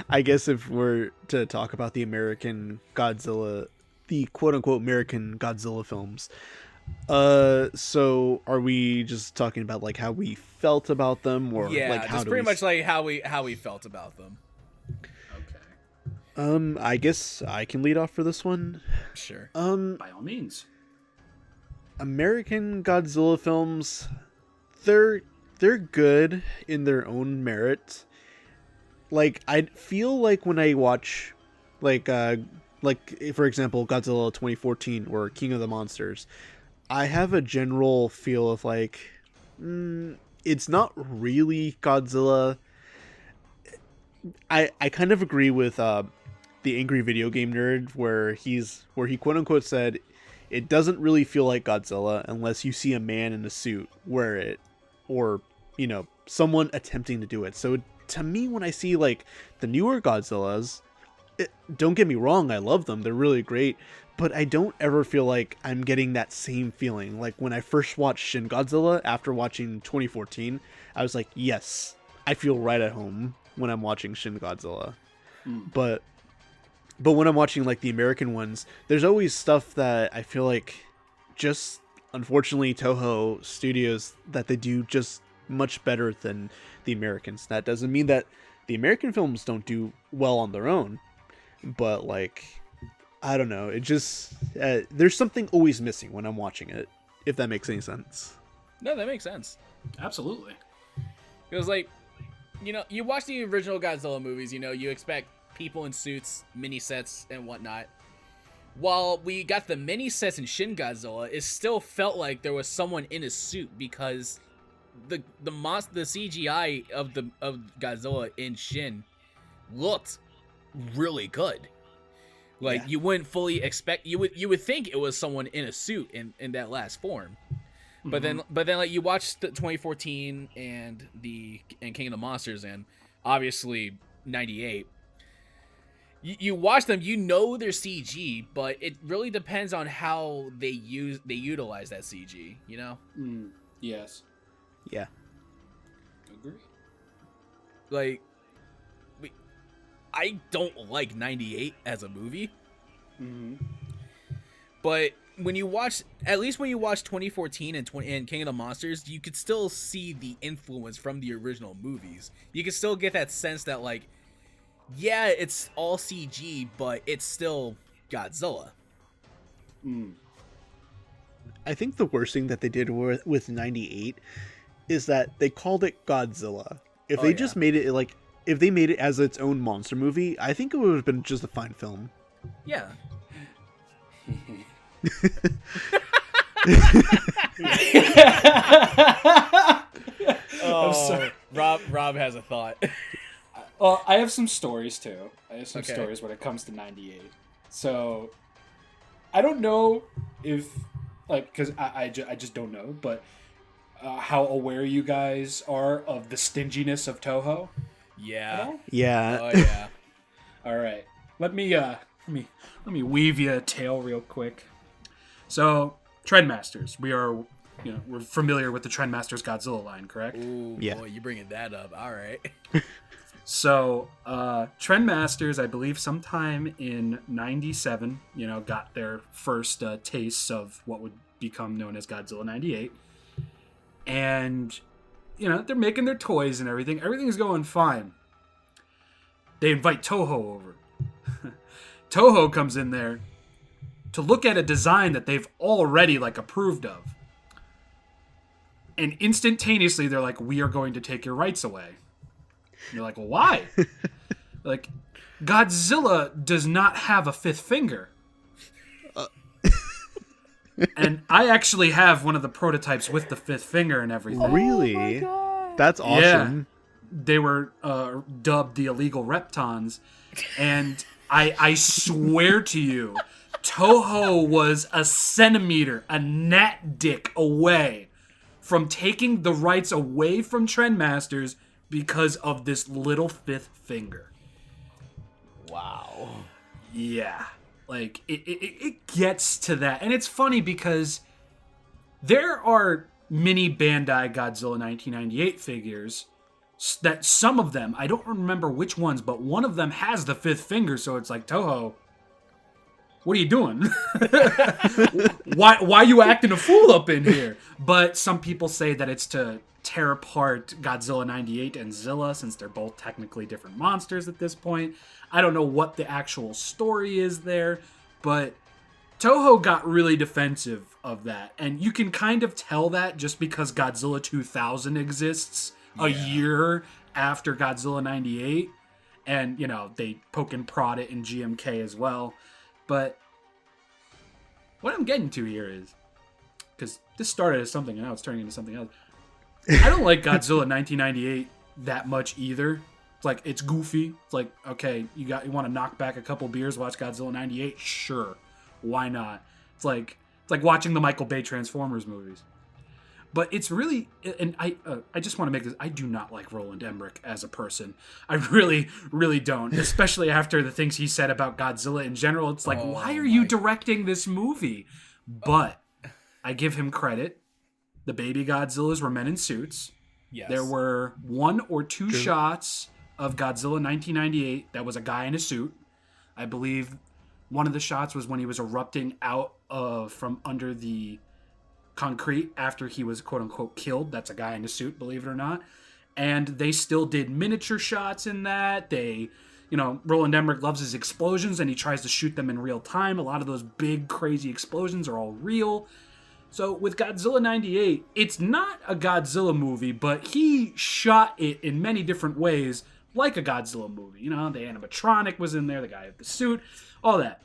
B: I guess if we're to talk about the American Godzilla, the quote-unquote American Godzilla films, so are we just talking about like how we felt about them, or like how
A: just pretty much like how we felt about them?
C: Okay.
B: I guess I can lead off for this one.
A: Sure.
C: By all means.
B: American Godzilla films, they're good in their own merit. Like, I feel like when I watch, like for example, Godzilla 2014 or King of the Monsters, I have a general feel of like, it's not really Godzilla. I kind of agree with the Angry Video Game Nerd, where he quote unquote said, it doesn't really feel like Godzilla unless you see a man in a suit wear it, or, you know, someone attempting to do it. So to me, when I see like the newer Godzillas, don't get me wrong, I love them, they're really great, but I don't ever feel like I'm getting that same feeling. Like when I first watched Shin Godzilla after watching 2014, I was like, yes, I feel right at home when I'm watching Shin Godzilla. But when I'm watching like the American ones, there's always stuff that I feel like, just unfortunately Toho Studios, that they do just much better than the Americans. That doesn't mean that the American films don't do well on their own, but like, I don't know, it just there's something always missing when I'm watching it, if that makes any sense.
A: No, that makes sense.
C: Absolutely.
A: It was like, you know, you watch the original Godzilla movies, you know, you expect people in suits, mini sets, and whatnot. While we got the mini sets in Shin Godzilla, it still felt like there was someone in a suit, because the CGI of Godzilla in Shin looked really good. Like, you wouldn't fully expect, you would think it was someone in a suit in that last form. But then like, you watch the 2014 and King of the Monsters, and obviously 98. You watch them, you know they're CG, but it really depends on how they utilize that CG, you know?
C: Yes.
B: Yeah.
C: Agree.
A: Like, I don't like 98 as a movie. But when you watch, at least when you watch 2014 and King of the Monsters, you could still see the influence from the original movies. You can still get that sense that, like, yeah, it's all CG, but it's still Godzilla.
B: I think the worst thing that they did with 98 is that they called it Godzilla. If they just made it like, if they made it as its own monster movie, I think it would have been just a fine film.
A: Yeah.
C: I'm sorry.
A: Rob has a thought.
C: Well, I have some stories too. I have some stories when it comes to 98. So, I don't know if, like, because I just don't know, but how aware you guys are of the stinginess of Toho.
A: Yeah.
B: Yeah.
A: Oh yeah.
C: All right. Let me weave you a tale real quick. So, Trendmasters. We're familiar with the Trendmasters Godzilla line, correct?
A: Ooh,
B: Yeah.
A: boy, you bringing that up. All right.
C: So, Trendmasters, I believe sometime in 97, got their first tastes of what would become known as Godzilla 98. And, they're making their toys and everything. Everything's going fine. They invite Toho over. Toho comes in there to look at a design that they've already, approved of. And instantaneously, they're like, we are going to take your rights away. And you're like, well, why? Like, Godzilla does not have a fifth finger. And I actually have one of the prototypes with the fifth finger and everything.
B: Really?
A: Oh my God.
B: That's awesome.
C: Yeah. They were dubbed the illegal Reptons. And I swear to you, Toho was a centimeter, a gnat dick away from taking the rights away from Trendmasters because of this little fifth finger.
A: Wow.
C: Yeah. Like, it gets to that. And it's funny because there are mini Bandai Godzilla 1998 figures that some of them, I don't remember which ones, but one of them has the fifth finger, so it's like, Toho, what are you doing? Why you acting a fool up in here? But some people say that it's to tear apart Godzilla 98 and Zilla, since they're both technically different monsters at this point. I don't know what the actual story is there, but Toho got really defensive of that. And you can kind of tell that just because Godzilla 2000 exists a year after Godzilla 98. And, you know, they poke and prod it in GMK as well. But what I'm getting to here is, because this started as something and now it's turning into something else. I don't like Godzilla 1998 that much either. It's like, it's goofy. It's like, okay, you want to knock back a couple beers, watch Godzilla 98? Sure. Why not? It's like watching the Michael Bay Transformers movies. But it's really, and I just want to make this, I do not like Roland Emmerich as a person. I really, really don't. Especially after the things he said about Godzilla in general. It's like, why are you directing this movie? But I give him credit. The baby Godzillas were men in suits.
A: Yes.
C: There were 1 or 2 shots of Godzilla 1998 that was a guy in a suit. I believe one of the shots was when he was erupting out from under the concrete after he was quote-unquote killed. That's a guy in a suit, believe it or not. And they still did miniature shots in that. They, you know, Roland Emmerich loves his explosions and he tries to shoot them in real time. A lot of those big, crazy explosions are all real. So with Godzilla 98, it's not a Godzilla movie, but he shot it in many different ways like a Godzilla movie. You know, the animatronic was in there, the guy with the suit, all that.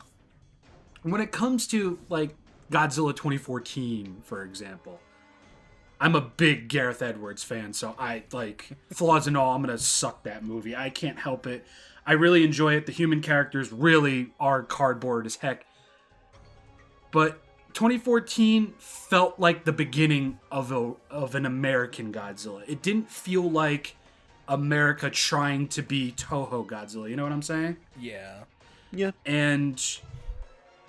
C: When it comes to, like, Godzilla 2014, for example, I'm a big Gareth Edwards fan, so I, like, flaws and all, I'm going to suck that movie. I can't help it. I really enjoy it. The human characters really are cardboard as heck. But 2014 felt like the beginning of an American Godzilla. It didn't feel like America trying to be Toho Godzilla. You know what I'm saying?
A: Yeah.
B: Yeah.
C: And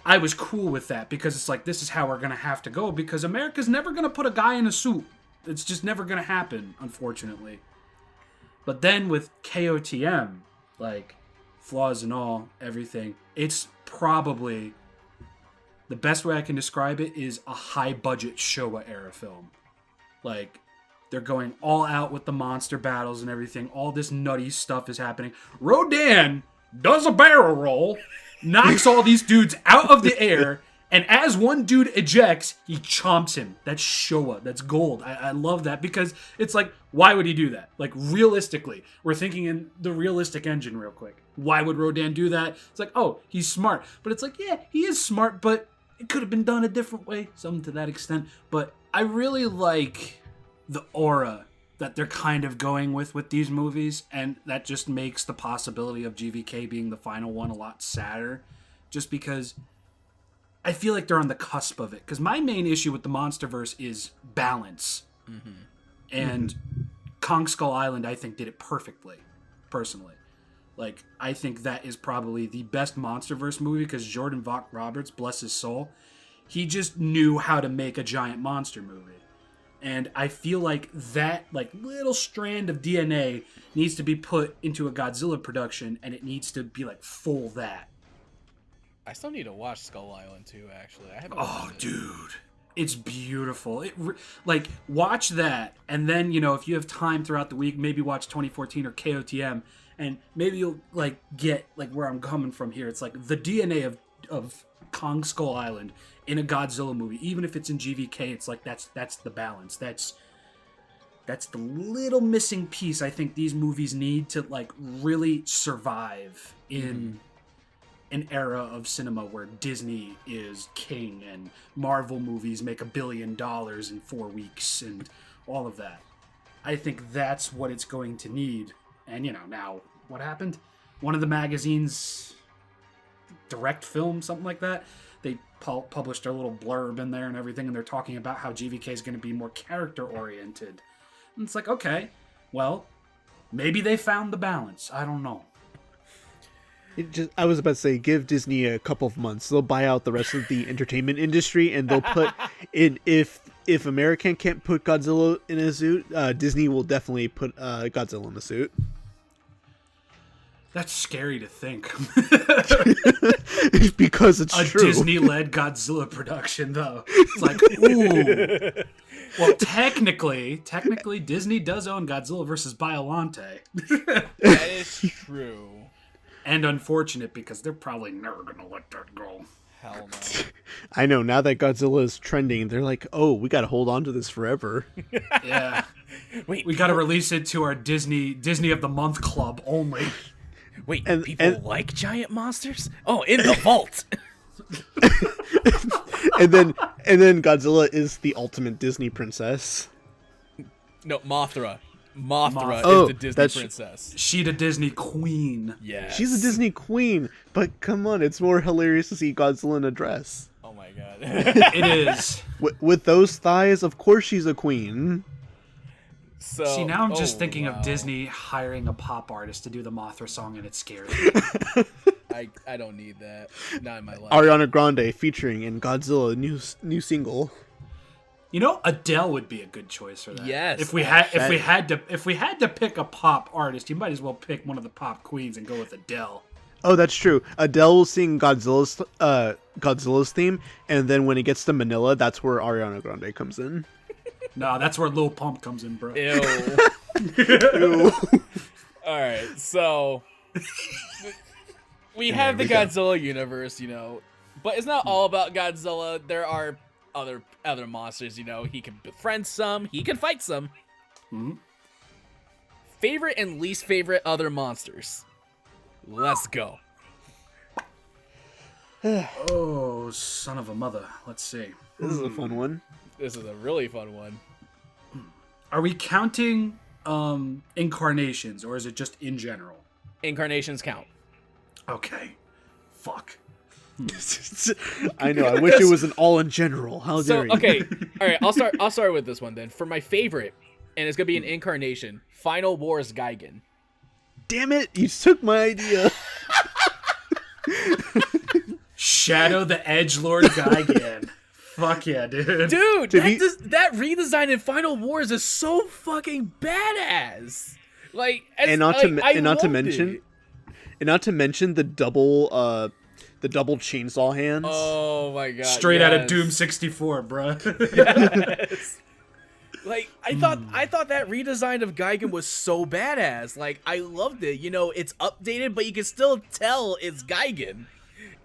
C: I was cool with that because it's like, this is how we're going to have to go because America's never going to put a guy in a suit. It's just never going to happen, unfortunately. But then with KOTM, like, flaws and all, everything, it's probably... the best way I can describe it is a high-budget Showa era film. Like, they're going all out with the monster battles and everything. All this nutty stuff is happening. Rodan does a barrel roll, knocks all these dudes out of the air, and as one dude ejects, he chomps him. That's Showa. That's gold. I love that because it's like, why would he do that? Like, realistically, we're thinking in the realistic engine real quick. Why would Rodan do that? It's like, oh, he's smart. But it's like, yeah, he is smart, but it could have been done a different way, something to that extent. But I really like the aura that they're kind of going with these movies, and that just makes the possibility of GVK being the final one a lot sadder, just because I feel like they're on the cusp of it. Because my main issue with the MonsterVerse is balance. Mm-hmm. And Kong Skull Island, I think, did it perfectly, personally. Like, I think that is probably the best MonsterVerse movie because Jordan Vogt-Roberts, bless his soul, he just knew how to make a giant monster movie. And I feel like that, like, little strand of DNA needs to be put into a Godzilla production, and it needs to be, like, full that.
A: I still need to watch Skull Island, too, actually. I haven't
C: watched it. Dude. It's beautiful. Like, watch that, and then, you know, if you have time throughout the week, maybe watch 2014 or KOTM, and maybe you'll, like, get, like, where I'm coming from here. It's like the DNA of Kong Skull Island in a Godzilla movie, even if it's in GVK, it's like that's the balance. That's the little missing piece I think these movies need to, like, really survive in an era of cinema where Disney is king and Marvel movies make $1 billion in 4 weeks and all of that. I think that's what it's going to need. And, you know, now, what happened? One of the magazines, Direct Film, something like that, they published their little blurb in there and everything, and they're talking about how GVK is going to be more character-oriented. And it's like, okay, well, maybe they found the balance. I don't know.
B: I was about to say, give Disney a couple of months. They'll buy out the rest of the entertainment industry, and they'll put in, if American can't put Godzilla in a suit, Disney will definitely put Godzilla in a suit.
C: That's scary to think.
B: Because it's true.
C: A Disney-led Godzilla production, though. It's like, ooh. Well, technically, Disney does own Godzilla vs. Biollante.
A: That is true.
C: And unfortunate, because they're probably never going to let that go.
A: Hell no.
B: I know, now that Godzilla is trending, they're like, oh, we gotta hold on to this forever.
C: Yeah.
A: Wait,
C: We got to release it to our Disney of the Month club only.
A: Wait,
B: And-
A: people
B: and-
A: like giant monsters? Oh, in the vault.
B: and then Godzilla is the ultimate Disney princess.
A: No, Mothra. Mothra
B: Oh,
A: is the Disney
B: that's-
A: princess.
C: She the Disney queen.
A: Yeah.
B: She's a Disney queen, but come on, it's more hilarious to see Godzilla in a dress.
A: Oh my god.
C: It is.
B: With those thighs, of course she's a queen.
A: So,
C: See, now I'm just thinking
A: wow.
C: of Disney hiring a pop artist to do the Mothra song, and it's scary.
A: I don't need that. Not in my life.
B: Ariana Grande featuring in Godzilla new single.
C: You know, Adele would be a good choice for that.
A: Yes.
C: If we had to pick a pop artist, you might as well pick one of the pop queens and go with Adele.
B: Oh, that's true. Adele will sing Godzilla's theme, and then when it gets to Manila, that's where Ariana Grande comes in.
C: No, that's where Lil Pump comes in, bro.
A: Ew.
B: Ew.
A: All right, so we have the Godzilla universe, you know, but it's not all about Godzilla. There are other monsters, you know. He can befriend some, he can fight some.
C: Hmm?
A: Favorite and least favorite other monsters. Let's go.
C: Oh, son of a mother. Let's see.
B: This is a fun one.
A: This is a really fun one.
C: Are we counting incarnations, or is it just in general?
A: Incarnations count.
C: Okay. Fuck.
B: I know. I wish it was an all in general. How
A: So
B: dare you?
A: okay, all right. I'll start with this one then. For my favorite, and it's gonna be an incarnation. Final Wars Gigan.
B: Damn it! You took my idea.
C: Shadow the Edgelord Gigan. Fuck yeah, dude.
A: Dude,
B: To be-
A: that redesign in Final Wars is so fucking badass. Like,
B: And not to mention the double chainsaw hands.
A: Oh my god!
C: Straight out of
A: yes.
C: Doom 64, bro.
A: Yes. Like I thought that redesign of Gigan was so badass. Like I loved it. You know, it's updated, but you can still tell it's Gigan.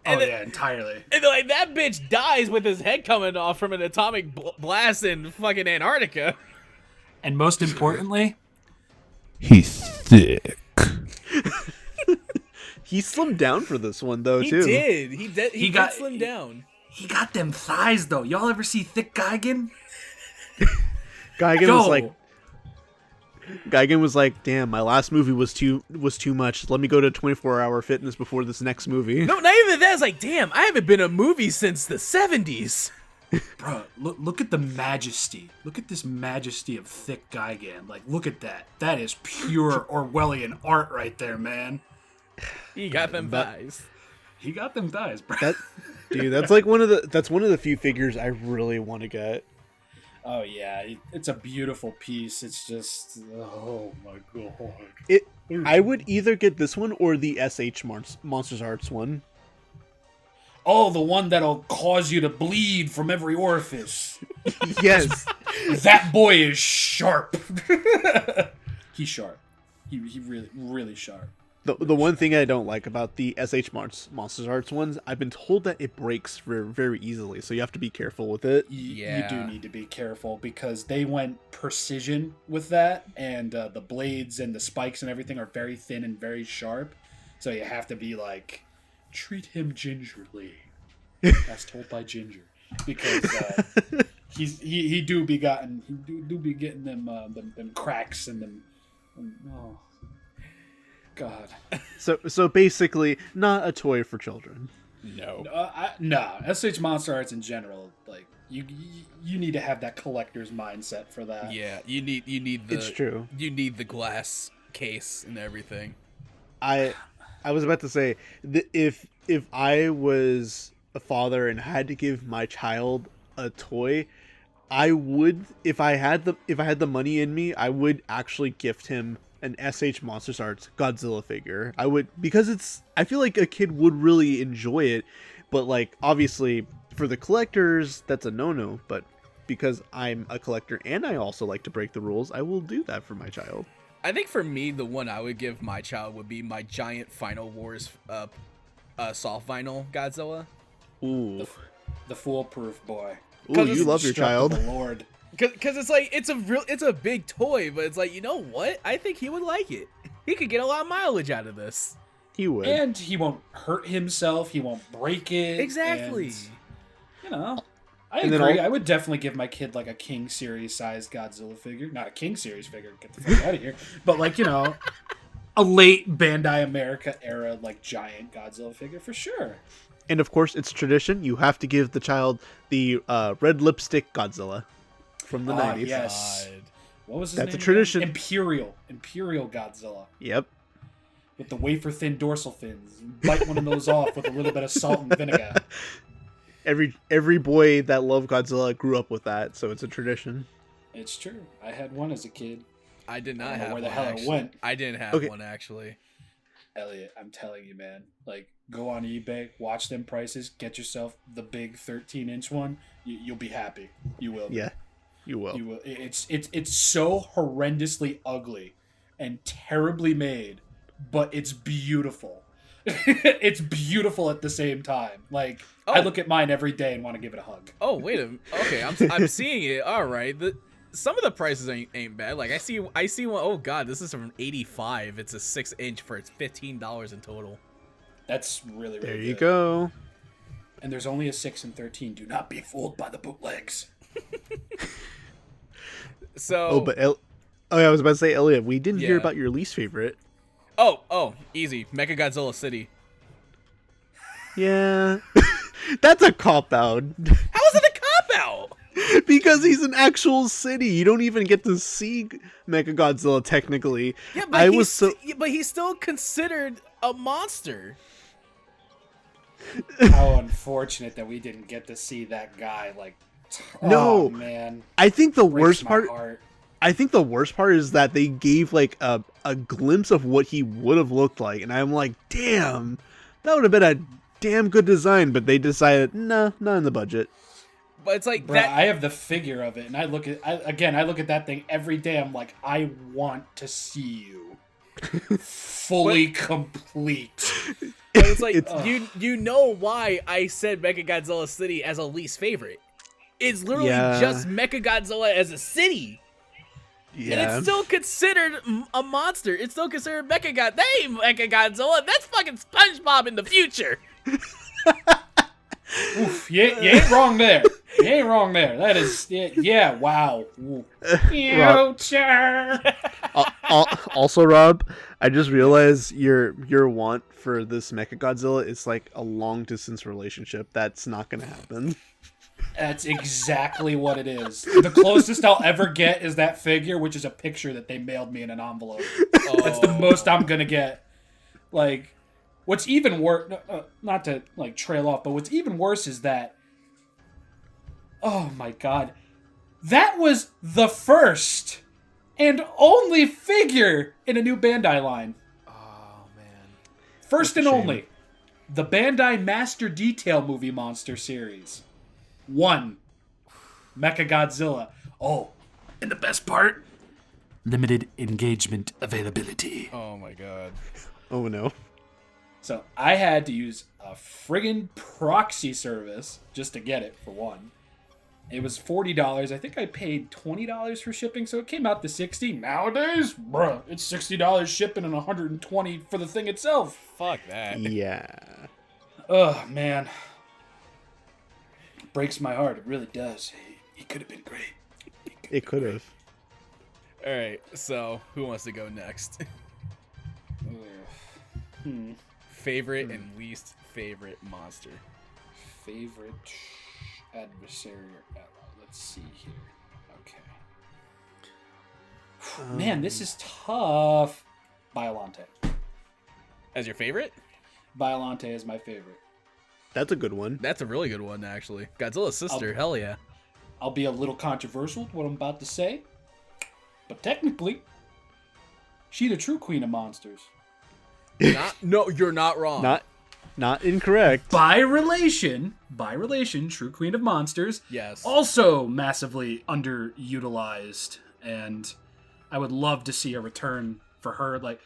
C: Oh yeah, entirely.
A: And like that bitch dies with his head coming off from an atomic blast in fucking Antarctica.
C: And most importantly,
D: He's thick.
B: He slimmed down for this one though
A: He
B: too.
A: did. He did
C: got-
A: slim down.
C: he got them thighs though. Y'all ever see thick Gigan?
B: Gigan was like, damn, my last movie was too much. Let me go to 24-hour fitness before this next movie.
A: No, not even that. It's like, damn, I haven't been in a movie since the 70s.
C: Bro, look at the majesty. Look at this majesty of thick Gigan. Like, look at that. That is pure Orwellian art right there, man.
A: He got them
B: That-
A: thighs.
C: He got them thighs, bro.
B: That's like one of the few figures I really want to get.
C: Oh yeah, it's a beautiful piece. It's just, oh my god.
B: I would either get this one or the Monsters Arts one.
C: Oh, the one that'll cause you to bleed from every orifice.
B: Yes.
C: That boy is sharp. He's sharp. He really sharp.
B: The one thing I don't like about the Monsters Arts ones, I've been told that it breaks very, very easily, so you have to be careful with it.
C: You
A: Yeah.
C: do need to be careful because they went precision with that, and the blades and the spikes and everything are very thin and very sharp. So you have to be like, treat him gingerly, as told by Ginger, because he do be getting them cracks and them. Oh God.
B: So basically, not a toy for children.
A: No.
C: No, SH Monster Arts in general, like you need to have that collector's mindset for that.
A: Yeah, you need the.
B: It's true.
A: You need the glass case and everything.
B: I was about to say that if I was a father and had to give my child a toy, I would, if I had the money in me, I would actually gift him an SH Monsters Arts Godzilla figure. I would, because I feel like a kid would really enjoy it, but like obviously for the collectors that's a no-no, but because I'm a collector and I also like to break the rules, I will do that for my child.
A: I think for me, the one I would give my child would be my giant Final Wars soft vinyl Godzilla.
B: Ooh.
C: The foolproof boy.
B: Ooh, you love your
C: Struck
B: child.
C: with the Lord.
A: Because it's like it's a big toy, but it's like, you know what? I think he would like it. He could get a lot of mileage out of this.
B: He would.
C: And he won't hurt himself. He won't break it.
A: Exactly.
C: And, you know, I
B: And then
C: agree. I would definitely give my kid like a King Series sized Godzilla figure. Not a King Series figure. Get the fuck out of here. But like, you know, a late Bandai America era like giant Godzilla figure for sure.
B: And of course, it's tradition. You have to give the child the red lipstick Godzilla from the 90s.
C: Yes.
A: God.
C: What was his
B: That's
C: name?
B: a tradition.
C: Again? Imperial Godzilla.
B: Yep.
C: With the wafer thin dorsal fins. Bite one of those off with a little bit of salt and vinegar.
B: Every boy that loved Godzilla grew up with that, so it's a tradition.
C: It's true. I had one as a kid.
A: I did
C: I
A: not
C: don't know
A: have
C: where the
A: one.
C: hell it
A: Actually.
C: went.
A: I didn't have
B: Okay.
A: one actually.
C: Elliot, I'm telling you, man. Like, go on eBay, watch them prices, get yourself the big 13-inch one. You'll be happy. You will.
B: Yeah, you will.
C: You will. It's so horrendously ugly and terribly made, but it's beautiful. It's beautiful at the same time. Like, I look at mine every day and want to give it a hug.
A: Oh wait a minute. Okay, I'm seeing it. All right. Some of the prices ain't bad. Like I see one. Oh god, this is from '85. It's a 6-inch for it's $15 in total.
C: That's really, really
B: There
C: good.
B: you go.
C: And there's only a 6 and 13. Do not be fooled by the bootlegs.
A: So.
B: I was about to say, Elliot, we didn't hear
A: Yeah.
B: about your least favorite.
A: Oh, easy. Mechagodzilla City.
B: Yeah, that's a cop out.
A: How is it a cop out?
B: Because he's an actual city. You don't even get to see Mechagodzilla technically.
A: Yeah, but but he's still considered a monster.
C: How unfortunate that we didn't get to see that guy. Like,
B: No.
C: oh, man.
B: I think the
C: Breaks
B: worst
C: my
B: part.
C: heart.
B: I think the worst part is that they gave like a glimpse of what he would have looked like, and I'm like, damn, that would have been a damn good design. But they decided, nah, not in the budget.
A: But it's like
C: Bruh,
A: that.
C: I have the figure of it, and I look at that thing every day. I'm like, I want to see you fully complete.
A: But it's like
B: It's-
A: you know why I said Mechagodzilla City as a least favorite. It's literally
B: Yeah.
A: just Mechagodzilla as a city. And
B: Yeah,
A: it's still considered a monster. It's still considered Mechagodzilla. That ain't Mechagodzilla. That's fucking SpongeBob in the future.
C: Oof, you ain't wrong there. You ain't wrong there. That is, yeah, wow. Ooh. Future.
B: Also, Rob, I just realized your want for this Mechagodzilla is like a long distance relationship. That's not gonna happen.
C: That's exactly what it is. The closest I'll ever get is that figure, which is a picture that they mailed me in an envelope. That's the most I'm gonna get. Like, what's even worse, not to like trail off, but what's even worse is that, oh my god, that was the first and only figure in a new Bandai line.
A: Oh man.
C: First and
B: That's a
C: only,
B: shame.
C: the Bandai Master Detail Movie Monster series. 1. Mechagodzilla. Oh, and the best part? Limited engagement availability.
A: Oh my god.
B: Oh no.
C: So I had to use a friggin' proxy service just to get it, for one. It was $40. I think I paid $20 for shipping, so it came out to $60. Nowadays, bruh, it's $60 shipping and $120 for the thing itself.
A: Fuck that.
B: Yeah.
C: Oh, man. Breaks my heart. It really does. He could have been great.
B: It could have.
A: All right. So who wants to go next? Favorite and least favorite monster.
C: Favorite adversary or ally. Let's see here. Okay. Man, this is tough. Biolante.
A: As your favorite?
C: Biolante is my favorite.
B: That's a good one.
A: That's a really good one, actually. Godzilla's sister. Hell yeah.
C: I'll be a little controversial with what I'm about to say, but technically, she the true queen of monsters.
A: No, you're not wrong.
B: Not incorrect.
C: By relation, true queen of monsters.
A: Yes.
C: Also massively underutilized, and I would love to see a return for her. Like,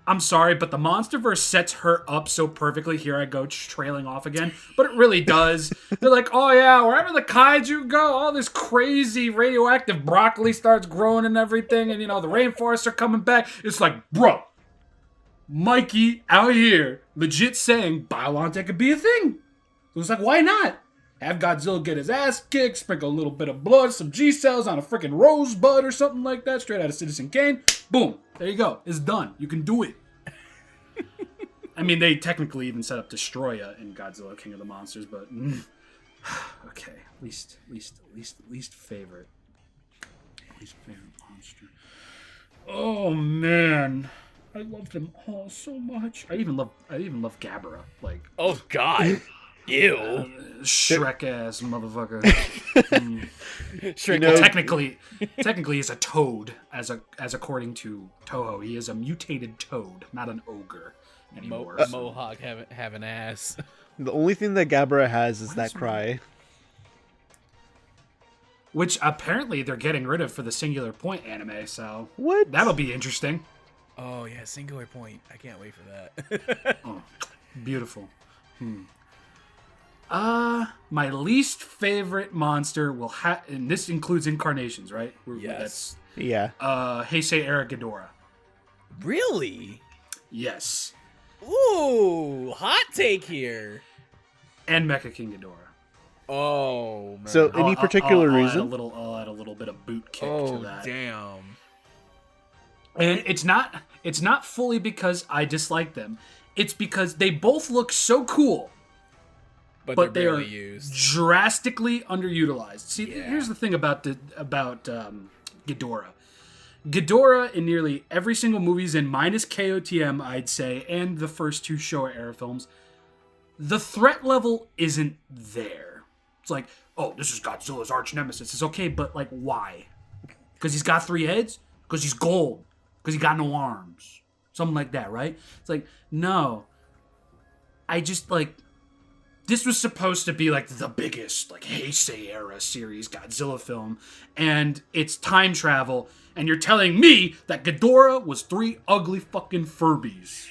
C: I'm sorry, but the MonsterVerse sets her up so perfectly. Here I go trailing off again, but it really does. They're like, oh yeah, wherever the kaiju go, all this crazy radioactive broccoli starts growing and everything, and the rainforests are coming back. It's like, bro, Mikey out here legit saying Biollante could be a thing. It was like, why not? Have Godzilla get his ass kicked, sprinkle a little bit of blood, some G-cells on a freaking rosebud or something like that, straight out of Citizen Kane. Boom. There you go. It's done. You can do it. I mean, they technically even set up Destroya in Godzilla King of the Monsters, but... okay. Least favorite. Least favorite monster. Oh, man. I love them all so much. I even love Gabara. Like,
A: oh God, ew,
C: Shrek ass motherfucker.
A: Shrek.
C: Well, technically, he's a toad, as according to Toho. He is a mutated toad, not an ogre anymore.
A: Mohawk have an ass.
B: The only thing that Gabara has is that cry.
C: Which apparently they're getting rid of for the Singular Point anime, so
B: What?
C: that'll be interesting.
A: Oh yeah, Singular Point. I can't wait for that.
C: Oh, beautiful. My least favorite monster will have, and this includes incarnations, right?
A: Yes.
B: Yeah.
C: Heisei era Ghidorah.
A: Really?
C: Yes.
A: Ooh, hot take here.
C: And Mecha King Ghidorah.
A: Oh man.
B: So, any particular reason?
C: I'll add a little bit of boot kick
A: oh
C: to that.
A: damn.
C: And it's not fully because I dislike them. It's because they both look so cool,
A: But
C: they
A: they're
C: are
A: barely used.
C: drastically underutilized. See,
A: Yeah.
C: here's the thing about Ghidorah. Ghidorah in nearly every single movie's in minus KOTM, I'd say, and the first two Showa era films, the threat level isn't there. It's like, oh, this is Godzilla's arch nemesis. It's okay, but like, why? Because he's got 3 heads? Because he's gold? Because he got no arms? Something like that, right? It's like, no. I just, like... This was supposed to be like the biggest like Heisei era series Godzilla film, and it's time travel, and you're telling me that Ghidorah was 3 ugly fucking Furbies.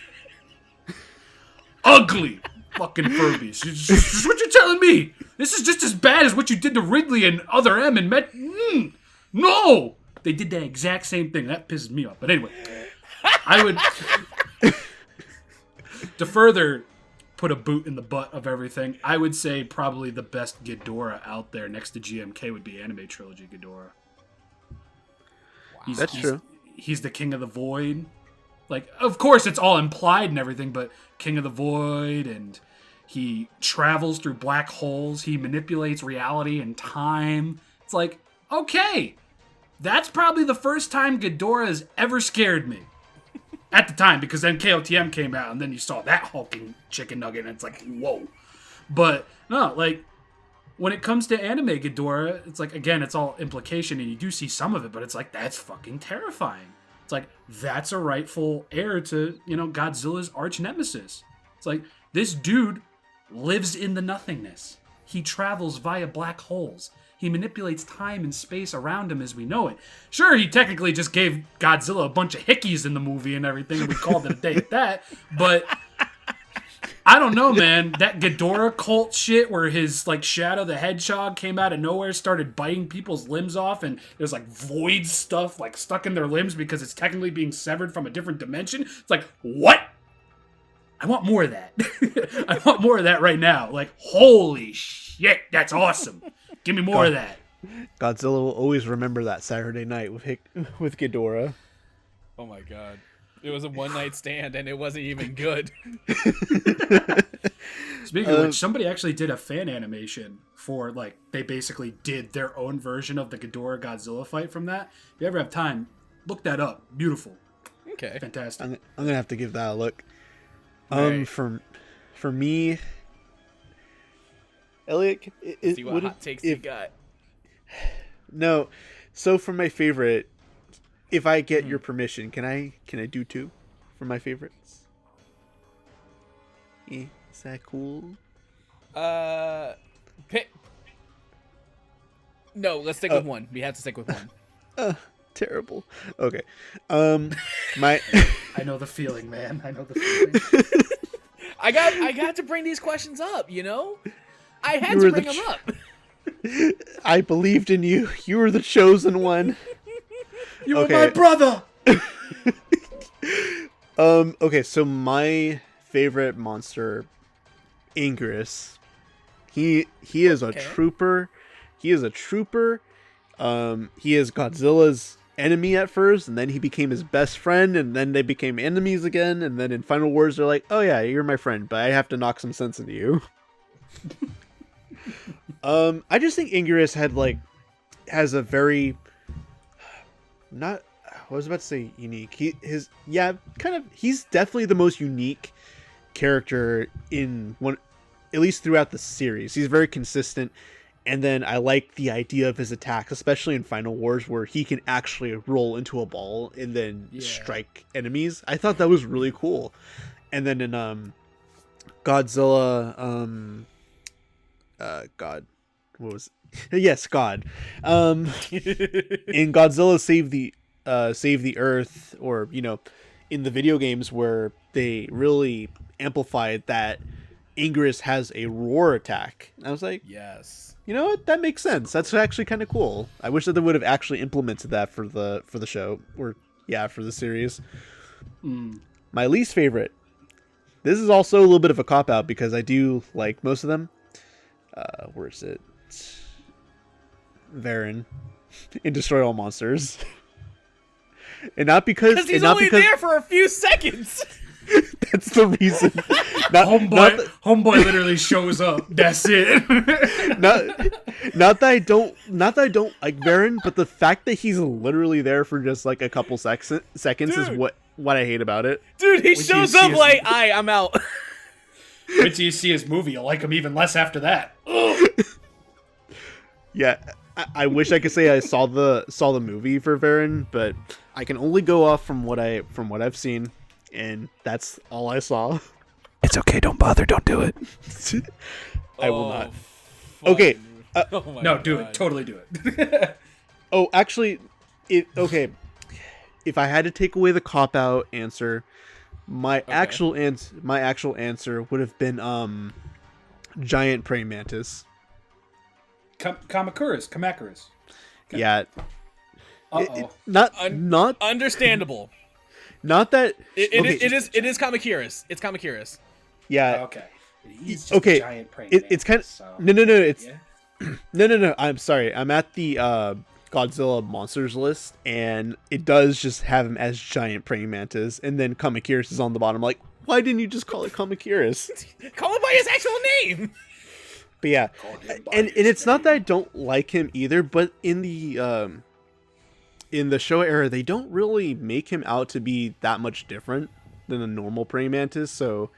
C: Ugly fucking Furbies. This is what you're telling me. This is just as bad as what you did to Ridley and Other M and Met. No! They did that exact same thing. That pisses me off. But anyway, I would... to further... put a boot in the butt of everything, I would say probably the best Ghidorah out there next to GMK would be Anime Trilogy Ghidorah. Wow.
B: That's true.
C: He's the King of the Void. Like, of course, it's all implied and everything, but King of the Void, and he travels through black holes. He manipulates reality and time. It's like, okay, that's probably the first time Ghidorah has ever scared me. At the time, because then KOTM came out, and then you saw that hulking chicken nugget, and it's like, whoa. But, no, like, when it comes to anime Ghidorah, it's like, again, it's all implication, and you do see some of it, but it's like, that's fucking terrifying. It's like, that's a rightful heir to, Godzilla's arch nemesis. It's like, this dude lives in the nothingness. He travels via black holes. He manipulates time and space around him as we know it. Sure, he technically just gave Godzilla a bunch of hickeys in the movie and everything, and we called it a day at that, but I don't know, man. That Ghidorah cult shit where his, like, Shadow the Hedgehog came out of nowhere, started biting people's limbs off, and there's, like, void stuff, like, stuck in their limbs because it's technically being severed from a different dimension. It's like, what? I want more of that. I want more of that right now. Like, holy shit, that's awesome. Give me more of that.
B: Godzilla will always remember that Saturday night with Ghidorah.
A: Oh my god. It was a one-night stand, and it wasn't even good.
C: Speaking of which, somebody actually did a fan animation for, like, they basically did their own version of the Ghidorah Godzilla fight from that. If you ever have time, look that up. Beautiful.
A: Okay.
C: Fantastic.
B: I'm gonna have to give that a look.
A: Right.
B: For me, Elliot,
A: See what hot takes you got.
B: No, so for my favorite, if I get your permission, can I do 2 for my favorites? Is that cool?
A: Pick. No, let's stick with one. We have to stick with one.
B: Terrible. Okay. My
C: I know the feeling, man. I know the feeling.
A: I got to bring these questions up, you know? I had
B: You
A: to
B: were
A: bring
B: the
A: them up.
B: I believed in you. You were the chosen one.
C: You were my brother.
B: Okay, so my favorite monster, Ingress. He is a trooper. He is a trooper. He is Godzilla's enemy at first, and then he became his best friend, and then they became enemies again, and then in Final Wars they're like, oh yeah, you're my friend, but I have to knock some sense into you. I just think Ingress has a very not I was about to say unique. He's definitely the most unique character in one, at least throughout the series. He's very consistent. And then I like the idea of his attacks, especially in Final Wars, where he can actually roll into a ball and then strike enemies. I thought that was really cool. And then in Godzilla, God, what was? Yes, God. In Godzilla Save the Earth, or in the video games where they really amplified that Ingress has a roar attack. I was like,
A: yes.
B: You know what? That makes sense. That's actually kind of cool. I wish that they would have actually implemented that for the show, or for the series. My least favorite. This is also a little bit of a cop out because I do like most of them. Where is it? Varen in Destroy All Monsters, and not because
A: he's only there for a few seconds.
B: That's the reason.
C: Homeboy literally shows up. That's it.
B: not that I don't like Varen, but the fact that he's literally there for just like a couple seconds is what I hate about it.
A: Dude, he shows up like, I'm out.
C: Wait till you see his movie. You'll like him even less after that.
B: Yeah, I wish I could say I saw the movie for Varen, but I can only go off from what I've seen. And that's all I saw.
D: It's okay, don't bother, don't do it.
B: I will not. Okay.
C: No, do it. Totally do it.
B: Oh, actually, okay. If I had to take away the cop-out answer, my actual answer would have been giant praying mantis.
C: Kamakuras.
B: Yeah.
C: Uh-oh.
B: Not
A: understandable.
B: Not that
A: it is Kamakuras. It's Kamakuras.
B: Yeah.
C: Okay. He's just a giant praying
B: it's kind of no. It's no. I'm sorry. I'm at the Godzilla monsters list, and it does just have him as giant praying mantis, and then Kamakuras is on the bottom. Like, why didn't you just call it Kamakuras?
A: Call him by his actual name.
B: But yeah, and it's not that I don't like him either, but in the Showa era, they don't really make him out to be that much different than a normal praying mantis. So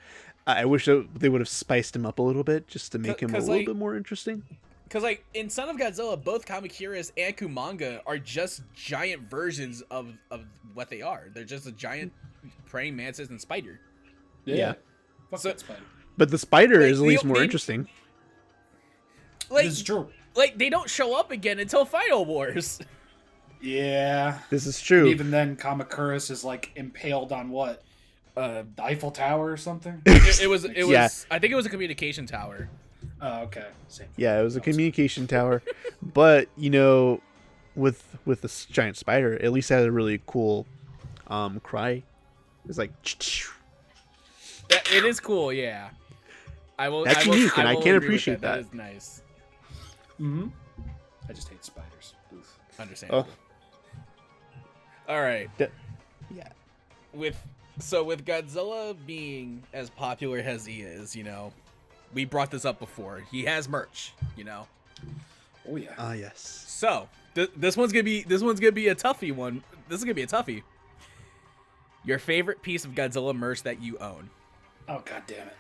B: I wish they would have spiced him up a little bit just to make him a little bit more interesting.
A: Because in Son of Godzilla, both Kamakuras and Kumanga are just giant versions of what they are. They're just a giant praying mantis and spider.
B: Yeah.
C: Fuck that spider.
B: But the spider is at least more interesting.
A: Like,
C: this is true.
A: Like, they don't show up again until Final Wars.
C: Yeah.
B: This is true.
C: And even then, Kamakuras is like impaled on what? The Eiffel Tower or something?
A: It was.
B: Yeah.
A: I think it was a communication tower.
C: Oh, okay. Same.
B: Yeah, it was a communication tower. But, with this giant spider, at least it had a really cool cry. It's like...
A: It is cool, yeah.
B: That's unique, and I can't appreciate that.
A: That is nice.
C: Mm-hmm. I just hate spiders. Oof.
A: Understandable. All right.
B: Yeah.
A: With Godzilla being as popular as he is, we brought this up before. He has merch,
C: Oh yeah.
B: Ah, yes.
A: So this one's gonna be a toughie one. This is gonna be a toughie. Your favorite piece of Godzilla merch that you own?
C: Oh, god damn it.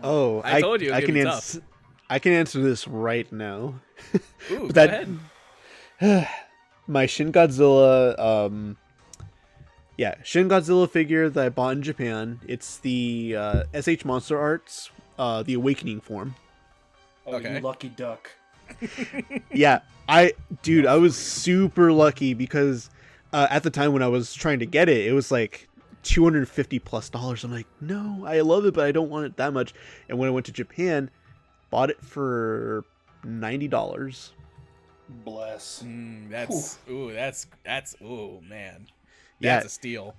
B: Oh,
A: I told you it was gonna be tough.
B: I can answer this right now.
A: Ooh,
B: But
A: go ahead.
B: My Shin Godzilla, Shin Godzilla figure that I bought in Japan. It's the SH Monster Arts, the Awakening form.
C: Oh,
A: Okay.
C: you lucky duck.
B: Yeah, I was super lucky because at the time when I was trying to get it, it was like $250+. I'm like, no, I love it, but I don't want it that much. And when I went to Japan, bought it for $90.
C: Bless.
A: That's man.
B: Yeah.
A: That's a steal.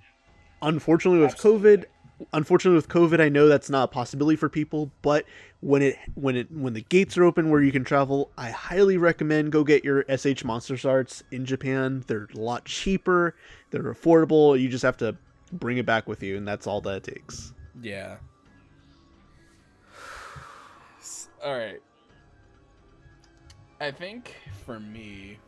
B: Unfortunately with COVID, I know that's not a possibility for people, but when the gates are open where you can travel, I highly recommend go get your SH Monster Arts in Japan. They're a lot cheaper, they're affordable, you just have to bring it back with you, and that's all that it takes.
A: Yeah. All right. I think for me,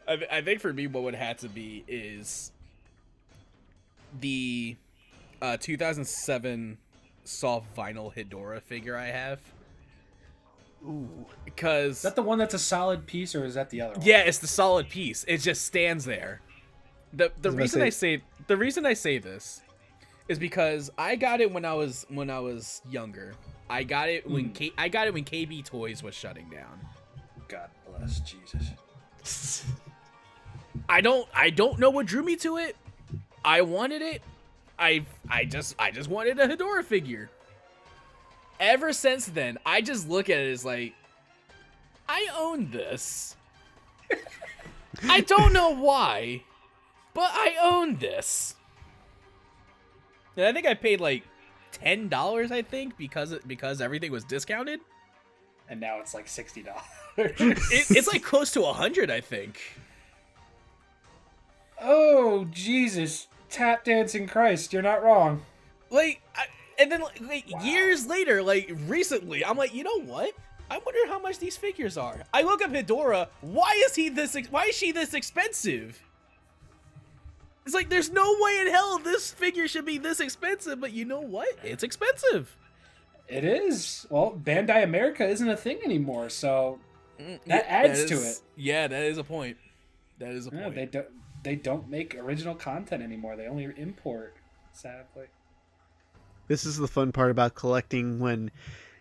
A: what would have to be is the 2007 soft vinyl Hedorah figure I have.
B: Ooh.
A: Because
C: Is that the one that's a solid piece, or is that the other one?
A: yeah, it's the solid piece. It just stands there. The reason I say this is because I got it when I was younger. I got it when KB Toys was shutting down.
C: God bless Jesus.
A: I don't know what drew me to it. I wanted it. I just wanted a Hedorah figure. Ever since then, I just look at it as like, I own this. I don't know why, but I own this. And I think I paid like $10, I think, because everything was discounted.
C: And now it's like $60.
A: It's like close to 100, I think.
C: Oh, Jesus. Tap dancing Christ, you're not wrong.
A: And then years later, recently, I'm like, you know what? I wonder how much these figures are. I look up Hedorah. Why is she this expensive? It's like, there's no way in hell this figure should be this expensive, but you know what? It's expensive.
C: It is. Well, Bandai America isn't a thing anymore, so that adds to it.
A: Yeah, that is a point. That is a point.
C: They don't make original content anymore. They only import, sadly.
B: This is the fun part about collecting when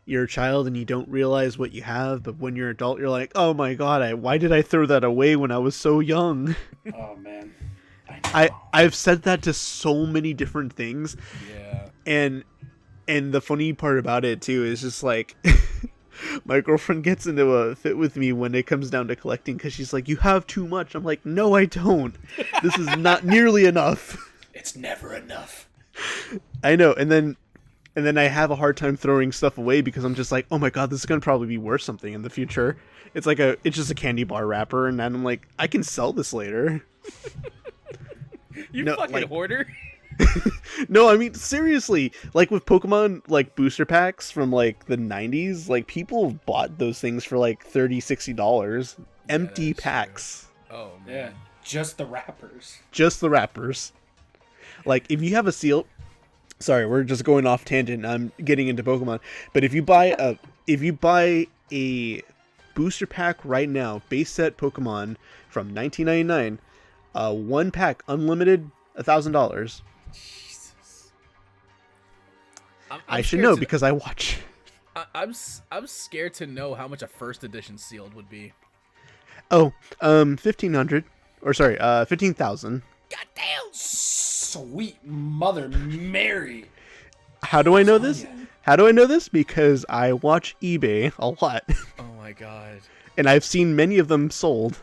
B: you're a child and you don't realize what you have, but when you're an adult, you're like, oh my god, why did I throw that away when I was so young?
C: Oh, man.
B: I've said that to so many different things.
A: Yeah.
B: And the funny part about it too is just like my girlfriend gets into a fit with me when it comes down to collecting because she's like, you have too much. I'm like, no, I don't. This is not nearly enough.
C: It's never enough.
B: I know. And then I have a hard time throwing stuff away because I'm just like, oh my god, this is gonna probably be worth something in the future. It's just a candy bar wrapper, and then I'm like, I can sell this later.
A: You fucking hoarder.
B: No, I mean seriously, like with Pokemon booster packs from the 90s, people bought those things for $30-$60. Empty packs.
A: True. Oh man.
C: Yeah, just the wrappers.
B: Just the wrappers. If you have a seal, sorry, we're just going off tangent. I'm getting into Pokemon, but if you buy a booster pack right now, base set Pokemon from 1999, one pack unlimited, $1,000.
A: Jesus.
B: I should know because I watch.
A: I'm scared to know how much a first edition sealed would be.
B: Oh, 1,500, or sorry, 15,000.
A: God damn!
C: Sweet Mother Mary.
B: How do I know this? How do I know this? Because I watch eBay a lot,
A: Oh my god.
B: and I've seen many of them sold.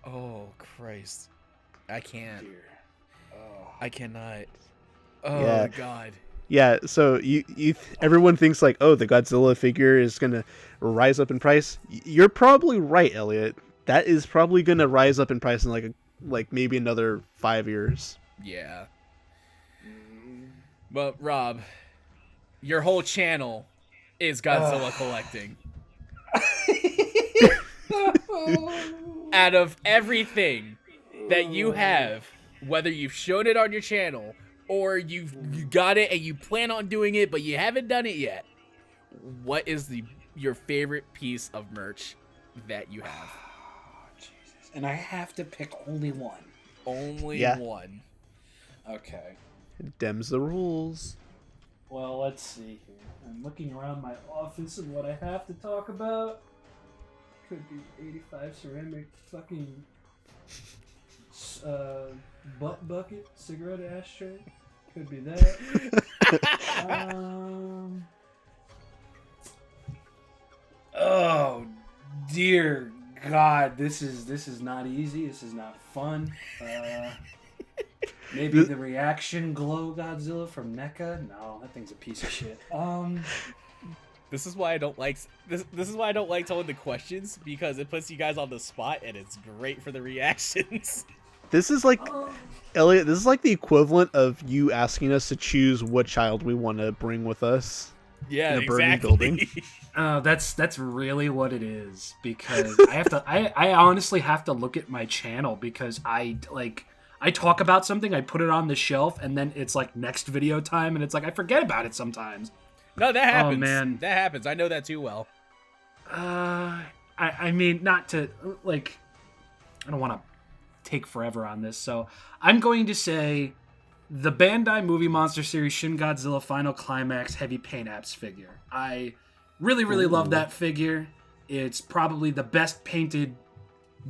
A: Oh Christ. I can't.
C: Oh.
A: I cannot. Oh
B: Yeah.
A: god.
B: Yeah, so everyone thinks oh, the Godzilla figure is gonna rise up in price. You're probably right, Elliot. That is probably gonna rise up in price in maybe another 5 years.
A: Yeah. But Rob, your whole channel is Godzilla collecting. Out of everything that you have, whether you've shown it on your channel or you got it and you plan on doing it but you haven't done it yet, what is your favorite piece of merch that you have?
C: Jesus. And I have to pick only one.
A: Only
B: Yeah.
A: one.
C: Okay.
B: Dem's the rules.
C: Well, let's see here. I'm looking around my office and what I have to talk about. Could be 85 ceramic fucking butt bucket, cigarette ashtray. Could be that. Oh dear God, this is not easy. This is not fun. Maybe the reaction glow Godzilla from NECA. No, that thing's a piece of shit.
A: This is why I don't like this is why I don't like telling the questions, because it puts you guys on the spot and it's great for the reactions.
B: This is like, Elliot, this is like the equivalent of you asking us to choose what child we want to bring with us.
A: Yeah,
B: in a burning
A: exactly.
B: building.
C: That's really what it is, because I honestly have to look at my channel, because I talk about something, I put it on the shelf, and then it's like next video time, and it's like I forget about it sometimes.
A: No, that happens.
C: Oh, man.
A: That happens. I know that too well.
C: I mean, not to, like, I don't want to take forever on this, so I'm going to say the Bandai Movie Monster Series Shin Godzilla Final Climax Heavy Paint Apps figure. I really love that figure. It's probably the best painted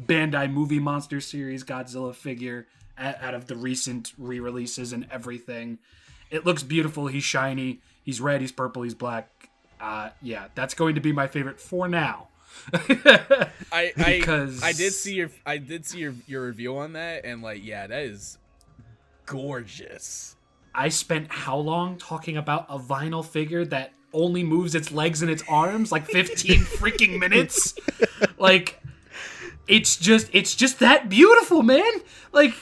C: Bandai Movie Monster Series Godzilla figure out of the recent re-releases and everything. It looks beautiful. He's shiny. He's red. He's purple. He's black. Yeah, that's going to be my favorite for now.
A: I did see your review on that, and like, yeah, that is gorgeous.
C: I spent how long talking about a vinyl figure that only moves its legs and its arms? Like 15 freaking minutes. Like, it's just that beautiful, man. Like,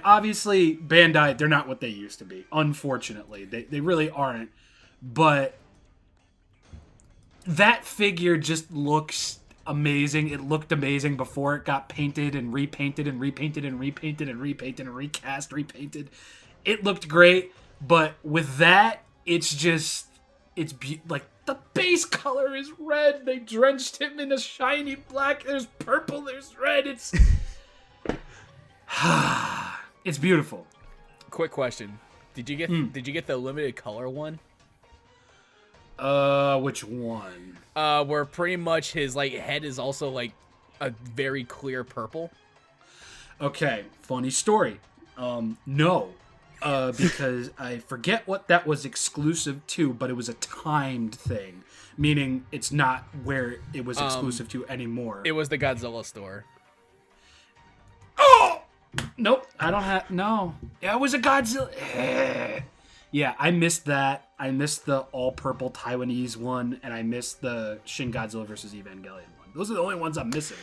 C: obviously Bandai, they're not what they used to be. Unfortunately, they really aren't. But that figure just looks amazing. It looked amazing before it got painted and repainted and repainted and repainted and repainted and recast, repainted. It looked great, but with that, like the base color is red. They drenched him in a shiny black. There's purple. There's red. It's it's beautiful.
A: Quick question: Did you get the limited color one?
C: Which one?
A: Where pretty much his like head is also like a very clear purple.
C: Okay, funny story. No. Because I forget what that was exclusive to, but it was a timed thing, meaning it's not where it was exclusive to anymore.
A: It was the Godzilla store.
C: Oh! Nope, I don't have... No. Yeah, it was a Godzilla... Yeah, I missed that. I missed the all-purple Taiwanese one, and I missed the Shin Godzilla vs. Evangelion one. Those are the only ones I'm missing.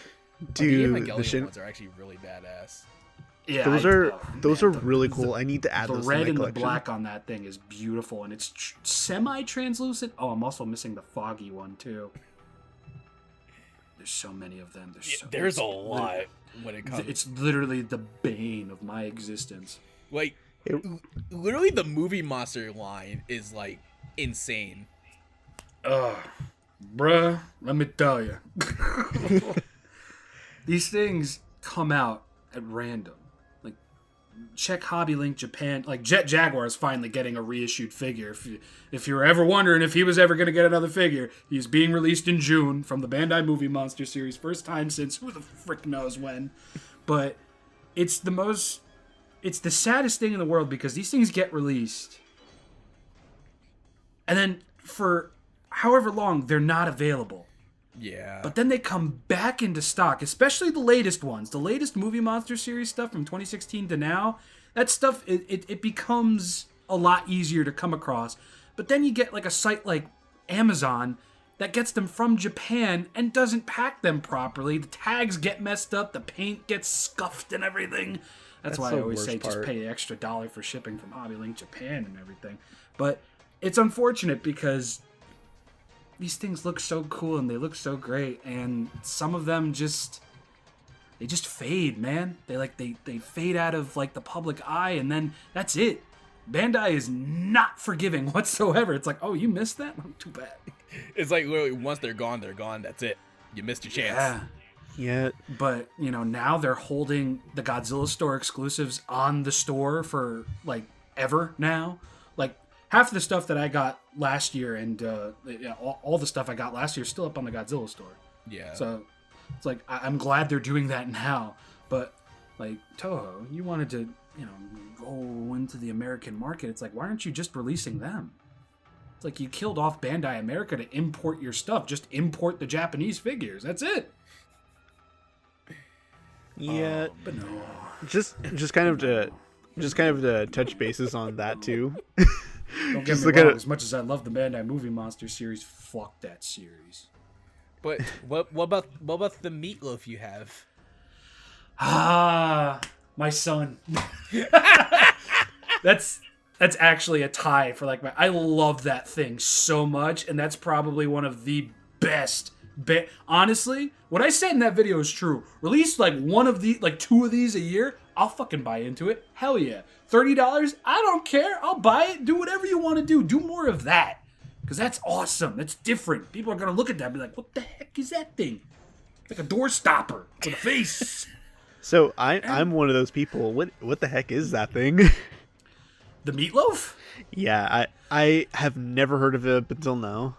B: Dude,
A: the Evangelion ones are actually really badass.
C: Yeah,
B: those are really cool. I need to add those to my collection.
C: The red and the black on that thing is beautiful, and it's semi-translucent. Oh, I'm also missing the foggy one, too. There's so many of them.
A: There's a lot when it comes.
C: It's literally the bane of my existence.
A: Like, literally the movie monster line is, like, insane.
C: Bruh, let me tell you. These things come out at random. Like, check Hobby Link Japan. Like, Jet Jaguar is finally getting a reissued figure. If you were ever wondering if he was ever going to get another figure, he's being released in June from the Bandai Movie Monster Series. First time since who the frick knows when. But it's the saddest thing in the world, because these things get released, and then for however long they're not available.
A: Yeah.
C: But then they come back into stock, especially the latest ones. The latest Movie Monster Series stuff from 2016 to now, that stuff, it becomes a lot easier to come across. But then you get like a site like Amazon that gets them from Japan and doesn't pack them properly. The tags get messed up, the paint gets scuffed and everything. That's why I always say just pay an extra $1 for shipping from Hobby Link Japan and everything. But it's unfortunate, because these things look so cool and they look so great, and some of them just fade, man. They fade out of like the public eye, and then that's it. Bandai is not forgiving whatsoever. It's like, oh, you missed that? Oh, too bad.
A: It's like literally once they're gone, that's it. You missed your chance.
B: Yeah.
C: But, now they're holding the Godzilla store exclusives on the store for, like, forever now. Like half of the stuff that I got last year and all the stuff I got last year is still up on the Godzilla store.
A: Yeah.
C: So it's like I'm glad they're doing that now. But like Toho, you wanted to go into the American market. It's like, why aren't you just releasing them? It's like you killed off Bandai America to import your stuff. Just import the Japanese figures. That's it.
B: Yeah,
C: But no.
B: just kind of to touch bases on that too.
C: Don't get me wrong. As much as I love the Bandai Movie Monster series, fuck that series.
A: But what about the meatloaf you have?
C: Ah, my son. That's actually a tie for like I love that thing so much, and that's probably one of the best. Honestly, what I said in that video is true. Release like two of these a year, I'll fucking buy into it. Hell yeah. $30, I don't care. I'll buy it. Do whatever you want to do. Do more of that. Because that's awesome. That's different. People are going to look at that and be like, what the heck is that thing? It's like a door stopper with a face.
B: So I'm one of those people. What the heck is that thing?
C: The meatloaf?
B: Yeah, I have never heard of it up until now.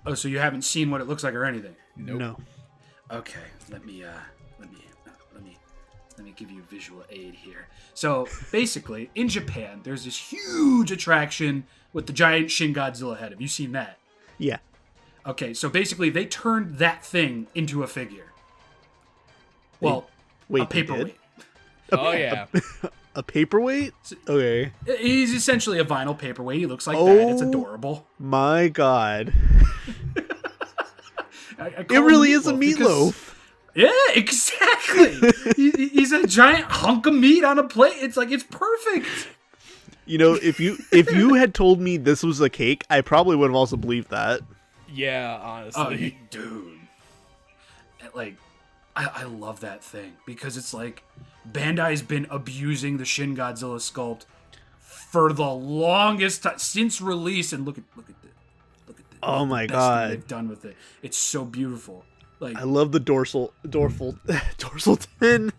C: Oh, so you haven't seen what it looks like or anything?
A: Nope.
B: No.
C: Okay, let me give you visual aid here. So basically, in Japan, there's this huge attraction with the giant Shin Godzilla head. Have you seen that?
B: Yeah.
C: Okay, so basically, they turned that thing into a figure. Well,
B: Wait,
C: a paperweight.
A: Oh yeah.
B: A paperweight? Okay.
C: He's essentially a vinyl paperweight. He looks like that. It's adorable.
B: My God.
C: I
B: It
C: call him
B: really is a
C: because-
B: meatloaf.
C: Yeah, exactly. He's a giant hunk of meat on a plate. It's like, it's perfect.
B: You know, if you had told me this was a cake, I probably would have also believed that.
A: Yeah, honestly.
C: Oh, dude. Like, I love that thing because it's like Bandai's been abusing the Shin Godzilla sculpt for the longest time since release, and look at this.
B: Oh my
C: best
B: God.
C: thing they've done with it. It's so beautiful. Like,
B: I love the dorsal fin,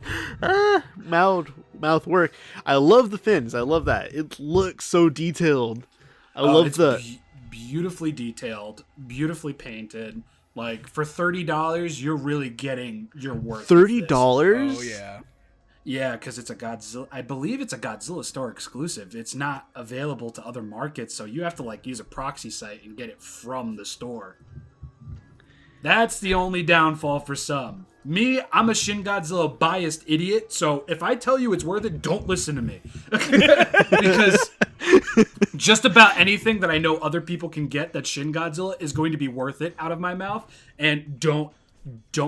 B: mouth work. I love the fins. I love that. It looks so detailed. I love the
C: beautifully detailed, beautifully painted. Like for $30, you're really getting your worth.
B: $30.
A: Oh yeah.
C: Yeah, because it's a Godzilla. I believe it's a Godzilla store exclusive. It's not available to other markets, so you have to like use a proxy site and get it from the store. That's the only downfall for some. Me, I'm a Shin Godzilla biased idiot, so if I tell you it's worth it, don't listen to me. Because just about anything that I know other people can get that Shin Godzilla is going to be worth it out of my mouth, and don't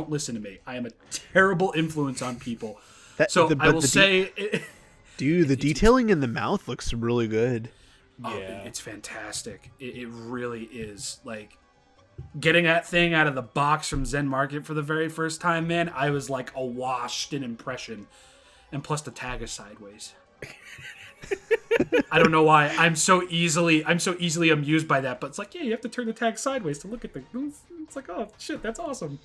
C: listen to me. I am a terrible influence on people. I will say...
B: Dude, the detailing in the mouth looks really good.
C: Oh,
A: Yeah.
C: it's fantastic. It really is. Like, getting that thing out of the box from Zen Market for the very first time, man, I was like awash in impression. And plus the tag is sideways. I don't know why. I'm so easily amused by that, but it's like, yeah, you have to turn the tag sideways to look at the... It's like, oh, shit, that's awesome.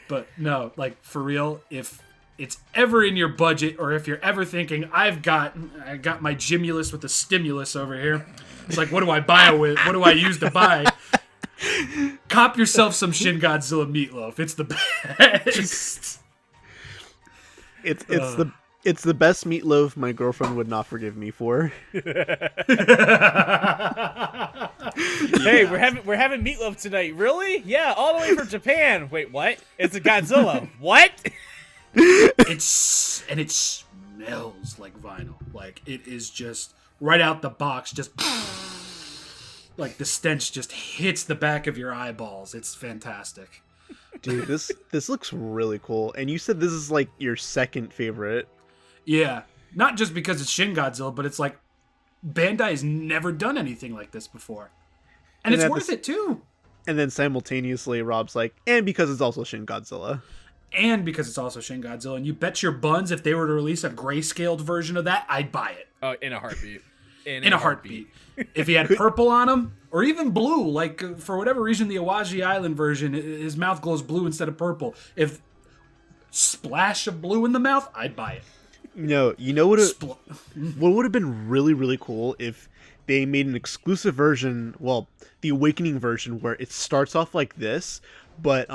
C: But no, like, for real, if it's ever in your budget, or if you're ever thinking, I got my Gimulus with the stimulus over here. It's like, what do I buy with? What do I use to buy? Cop yourself some Shin Godzilla meatloaf. It's the best.
B: It's the best meatloaf my girlfriend would not forgive me for.
A: Hey, we're having meatloaf tonight. Really? Yeah, all the way from Japan. Wait, what? It's a Godzilla. What?
C: It smells like vinyl. Like, it is just right out the box, just like the stench just hits the back of your eyeballs. It's fantastic.
B: Dude, this looks really cool. And you said this is like your second favorite.
C: Yeah, not just because it's Shin Godzilla, but it's like Bandai has never done anything like this before. And it's worth it too.
B: And then simultaneously Rob's like, and because it's also Shin Godzilla.
C: And because it's also Shin Godzilla, and you bet your buns if they were to release a grayscaled version of that, I'd buy it.
A: Oh, in a heartbeat.
C: In a heartbeat. If he had purple on him, or even blue, like for whatever reason, the Awaji Island version, his mouth glows blue instead of purple. If splash of blue in the mouth, I'd buy it.
B: No, you know what? What would have been really, really cool if they made an exclusive version, well, the Awakening version, where it starts off like this, but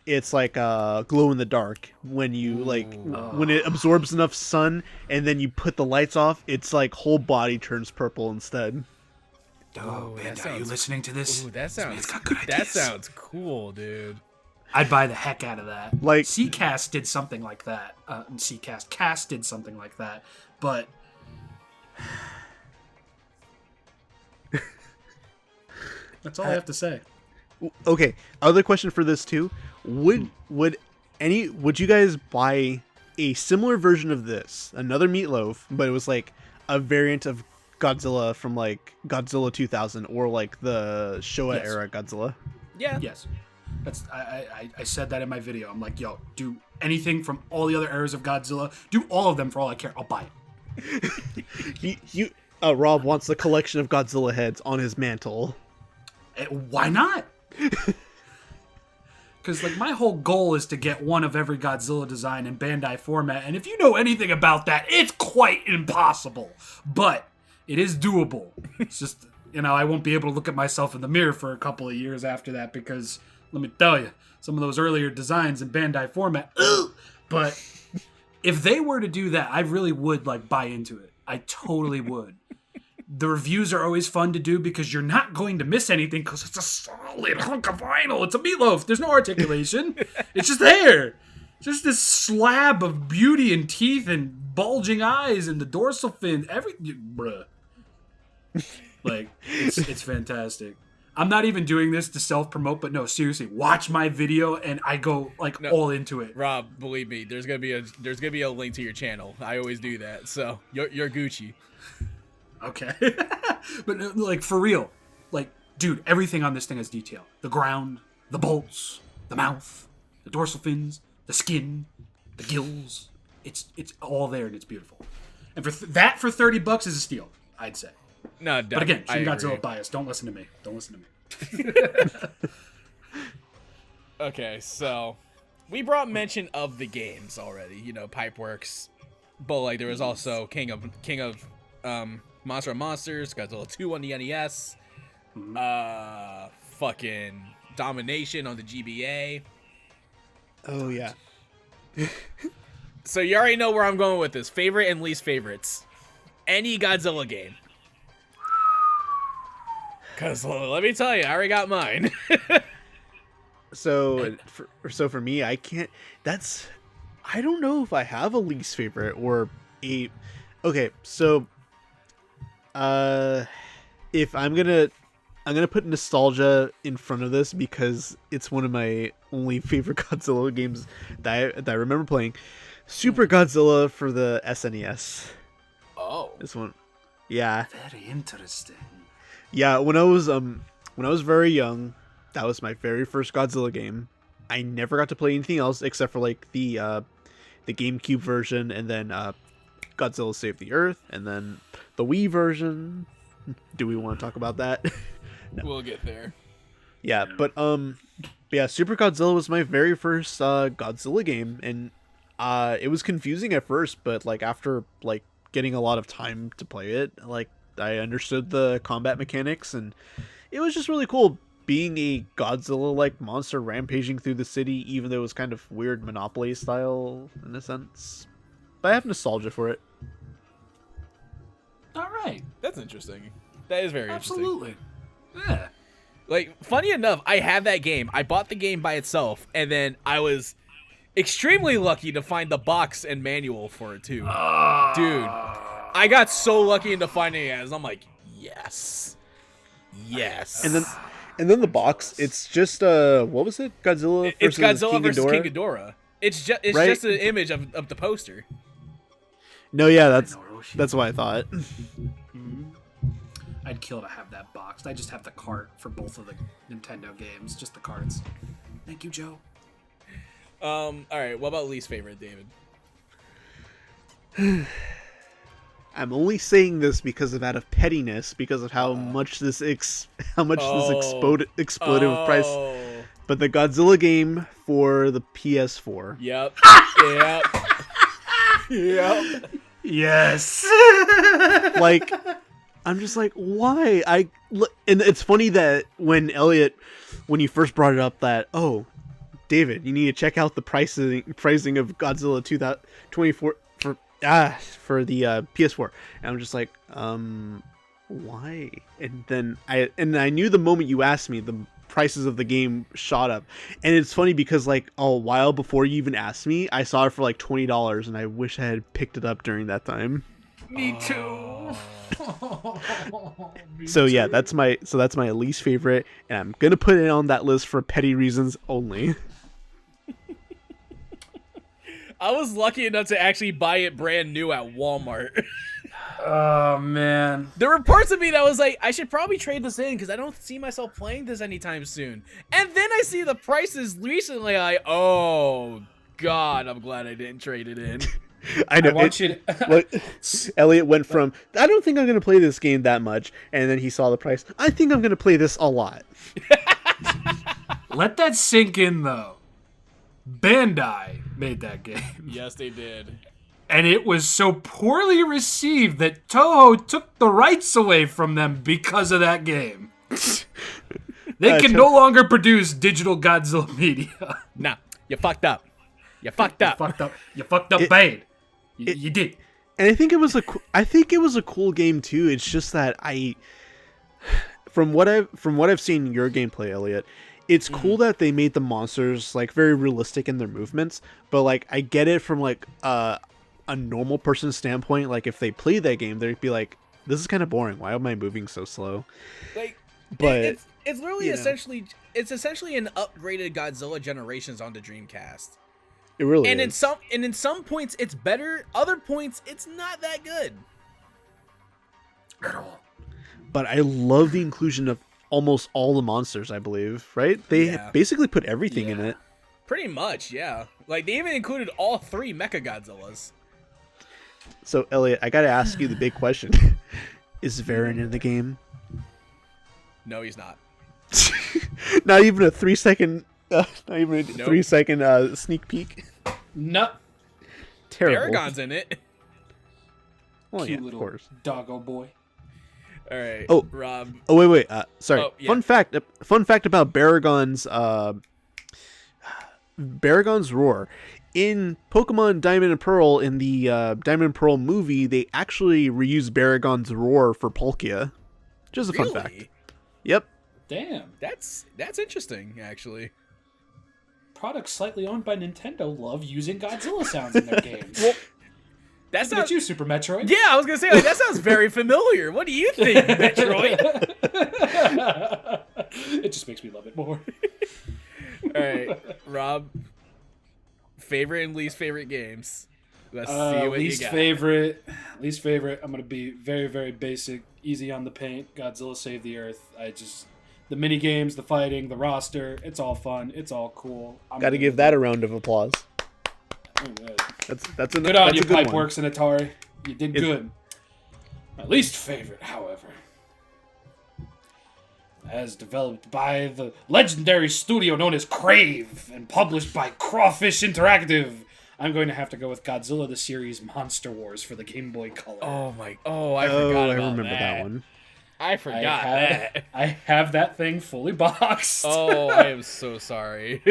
B: it's like glow in the dark when you when it absorbs enough sun, and then you put the lights off, its like whole body turns purple instead.
C: Oh, man, are you listening to this?
A: Ooh, that sounds
C: got good
A: that
C: ideas.
A: sounds cool, dude.
C: I'd buy the heck out of that.
B: Like
C: Cast did something like that. Cast did something like that, but that's all I have to say.
B: Okay, other question for this too. Would you guys buy a similar version of this, another Meatloaf, but it was like a variant of Godzilla from like Godzilla 2000 or like the Showa era Godzilla?
A: Yeah.
C: Yes. I said that in my video. I'm like, yo, do anything from all the other eras of Godzilla. Do all of them for all I care. I'll buy it.
B: Rob wants the collection of Godzilla heads on his mantle.
C: Why not? Because like my whole goal is to get one of every Godzilla design in Bandai format, and if you know anything about that, it's quite impossible. But it is doable. It's just, I won't be able to look at myself in the mirror for a couple of years after that, because let me tell you, some of those earlier designs in Bandai format, but if they were to do that, I really would like buy into it. I totally would. The reviews are always fun to do because you're not going to miss anything because it's a solid hunk of vinyl. It's a Meatloaf. There's no articulation. It's just there. Just this slab of beauty and teeth and bulging eyes and the dorsal fin. Bruh. Like, it's fantastic. I'm not even doing this to self-promote, but no, seriously, watch my video and I go all into it.
A: Rob, believe me, there's gonna be a link to your channel. I always do that, so you're Gucci.
C: Okay. But like for real, like, dude, everything on this thing has detail. The ground, the bolts, the mouth, the dorsal fins, the skin, the gills. It's all there and it's beautiful. And for for $30 is a steal, I'd say.
A: No,
C: but again, Shin Godzilla bias. Don't listen to me.
A: Okay, so we brought mention of the games already. Pipeworks, but like there was also King of Monster of Monsters, Godzilla 2 on the NES, fucking Domination on the GBA.
B: Oh yeah.
A: So you already know where I'm going with this. Favorite and least favorites. Any Godzilla game. Because let me tell you, I already got mine.
B: So for me, I can't. I don't know if I have a least favorite or a. Okay, so if I'm gonna put nostalgia in front of this because it's one of my only favorite Godzilla games that I remember playing. Super Godzilla for the SNES.
A: Oh,
B: this one, yeah.
C: Very interesting.
B: Yeah, when I was very young, that was my very first Godzilla game. I never got to play anything else except for like the GameCube version, and then Godzilla Save the Earth, and then the Wii version. Do we want to talk about that?
A: No. We'll get there.
B: Yeah, but yeah, Super Godzilla was my very first Godzilla game, and it was confusing at first, but like after like getting a lot of time to play it, like I understood the combat mechanics, and it was just really cool being a Godzilla-like monster rampaging through the city, even though it was kind of weird Monopoly style in a sense. But I have nostalgia for it.
C: All right.
A: That's interesting. That is very
C: Absolutely.
A: interesting.
C: Yeah.
A: Like, funny enough, I have that game. I bought the game by itself, and then I was extremely lucky to find the box and manual for it, too. Dude, I got so lucky into finding it, as I'm like, yes. Yes.
B: And then the box, it's just what was it? Godzilla versus
A: It's Godzilla
B: King
A: versus
B: Ghidorah?
A: King Ghidorah. It's
B: Right?
A: just an image of the poster.
B: No, yeah, that's what I thought.
C: I'd kill to have that boxed. I just have the cart for both of the Nintendo games, just the carts. Thank you, Joe.
A: All right. What about least favorite, David?
B: I'm only saying this because of out of pettiness, because of how much this exploded with price. But the Godzilla game for the PS4.
A: Yep. Yep.
C: Yes.
B: Like, I'm just like, why? And it's funny that when you first brought it up, that David, you need to check out the pricing of Godzilla 2024 for the PS4. And I'm just like, why? And then I knew the moment you asked me, the prices of the game shot up. And it's funny because like a while before you even asked me, I saw it for like $20, and I wish I had picked it up during that time.
C: Me too.
B: So yeah, that's my least favorite, and I'm gonna put it on that list for petty reasons only.
A: I was lucky enough to actually buy it brand new at Walmart.
C: Oh man,
A: There were parts of me that was like, I should probably trade this in because I don't see myself playing this anytime soon. And then I see the prices recently. Oh God, I'm glad I didn't trade it in.
B: I know.
C: I want you to...
B: Elliot went from, I don't think I'm going to play this game that much, and then he saw the price. I think I'm going to play this a lot.
C: Let that sink in, though. Bandai made that game.
A: Yes, they did.
C: And it was so poorly received that Toho took the rights away from them because of that game. They can no longer produce digital Godzilla media.
A: Nah, you fucked up. You fucked up.
C: You fucked up bad. You did.
B: And I think it was a cool game too. It's just that from what I've seen in your gameplay, Elliot, it's cool that they made the monsters like very realistic in their movements, but like I get it from like a normal person's standpoint. Like if they played that game, they'd be like, this is kind of boring. Why am I moving so slow?
A: Like,
B: but
A: it's literally essentially an upgraded Godzilla Generations on the Dreamcast.
B: it really
A: And
B: is.
A: in some points it's better, other points it's not that good.
C: At all.
B: But I love the inclusion of almost all the monsters, I believe, right? They basically put everything in it.
A: Pretty much, yeah. Like they even included all 3 Mecha Godzillas.
B: So, Elliot, I gotta ask you the big question. Is Varen in the game?
A: No, he's not.
B: Not even a 3-second sneak peek?
C: No.
B: Terrible.
A: Aragon's in it.
B: Well,
C: Cute
B: yeah, of
C: little
B: course.
C: doggo boy.
A: All right.
B: Oh.
A: Rob.
B: Oh, wait. Sorry.
A: Oh, yeah.
B: Fun fact about Baragon's roar. In Pokemon Diamond and Pearl, in the Diamond and Pearl movie, they actually reused Baragon's roar for Palkia. Just a fun fact. Yep.
C: Damn.
A: That's interesting, actually.
C: Products slightly owned by Nintendo love using Godzilla sounds in their games.
A: Well,
C: That's not you, Super Metroid.
A: Yeah, I was gonna say like, that sounds very familiar. What do you think, Metroid?
C: It just makes me love it more.
A: All right, Rob. Favorite and least favorite games. Let's see what
C: least
A: you got.
C: Least favorite. I'm gonna be very, very basic, easy on the paint. Godzilla Save the Earth. The mini games, the fighting, the roster. It's all fun. It's all cool.
B: Got to give that a round of applause. That's a
C: good on
B: that's
C: you,
B: a good
C: Pipeworks and Atari. You did good. My least favorite, however, as developed by the legendary studio known as Crave and published by Crawfish Interactive, I'm going to have to go with Godzilla the Series Monster Wars for the Game Boy Color.
A: I forgot about
B: I remember that one.
A: I forgot that.
C: I have that thing fully boxed.
A: Oh, I am so sorry.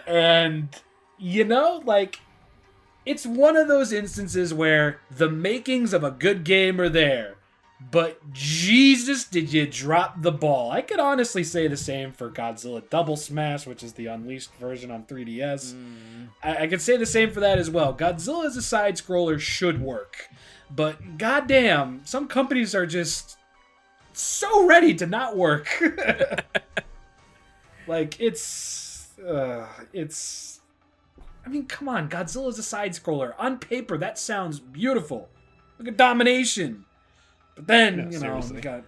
C: And, it's one of those instances where the makings of a good game are there, but Jesus, did you drop the ball? I could honestly say the same for Godzilla Double Smash, which is the Unleashed version on 3DS. I could say the same for that as well. Godzilla as a side-scroller should work, but goddamn, some companies are just so ready to not work. I mean, come on, Godzilla's a side-scroller. On paper, that sounds beautiful. Look at Domination. But then, we got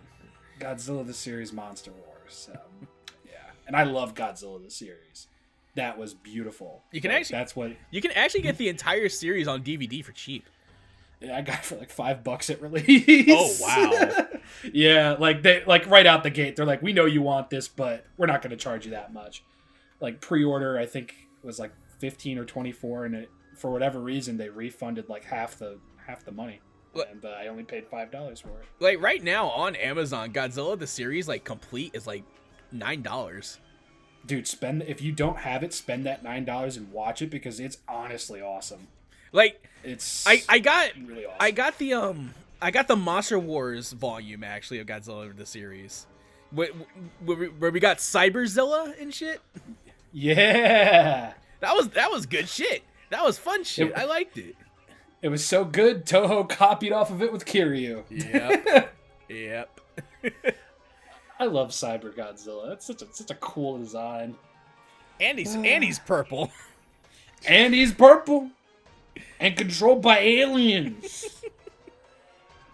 C: Godzilla the Series Monster Wars. Yeah. And I love Godzilla the Series. That was beautiful.
A: You can actually get the entire series on DVD for cheap.
C: Yeah, I got it for like $5 at release.
A: Oh, wow.
C: Yeah, they right out the gate, they're like, we know you want this, but we're not going to charge you that much. Like pre-order, I think was like 15 or 24, and it, for whatever reason, they refunded like half the half the money.
A: What?
C: And I only paid $5 for it.
A: Like right now on Amazon, Godzilla the series like complete is like $9.
C: Dude, if you don't have it, spend that $9 and watch it because it's honestly awesome.
A: Like
C: It's
A: I got
C: really awesome.
A: I got the Monster Wars volume actually of Godzilla the series, where we got Cyberzilla and shit.
C: Yeah,
A: That was good shit. That was fun shit. I liked it.
C: it was so good. Toho copied off of it with Kiryu.
A: Yep. Yep.
C: I love Cyber Godzilla. That's such a cool design.
A: And he's purple.
C: And he's purple. And controlled by aliens.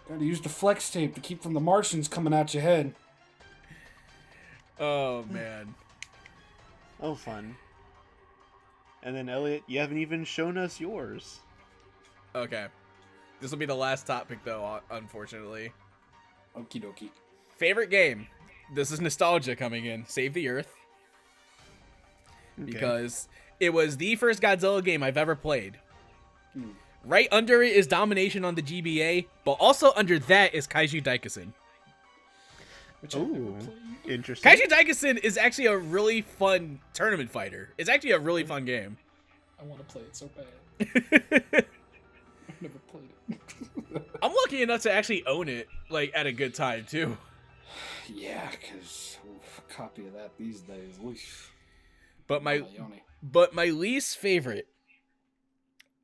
C: Gotta use the flex tape to keep from the Martians coming at your head.
A: Oh man.
B: Oh, fun. And then, Elliot, you haven't even shown us yours.
A: Okay. This will be the last topic though, unfortunately.
C: Okie dokie.
A: Favorite game. This is nostalgia coming in. Save the Earth.
B: Okay.
A: Because it was the first Godzilla game I've ever played. Right under it is Domination on the GBA, but also under that is Kaiju Daikasen.
C: Which I've never
B: Ooh,
C: played.
B: interesting.
A: Kaiju Daikasen is actually a really fun tournament fighter. It's actually a really fun game.
C: I want to play it so bad. I've never played it.
A: I'm lucky enough to actually own it, like, at a good time, too.
C: Yeah, because a copy of that these days. Oof.
A: But my least favorite,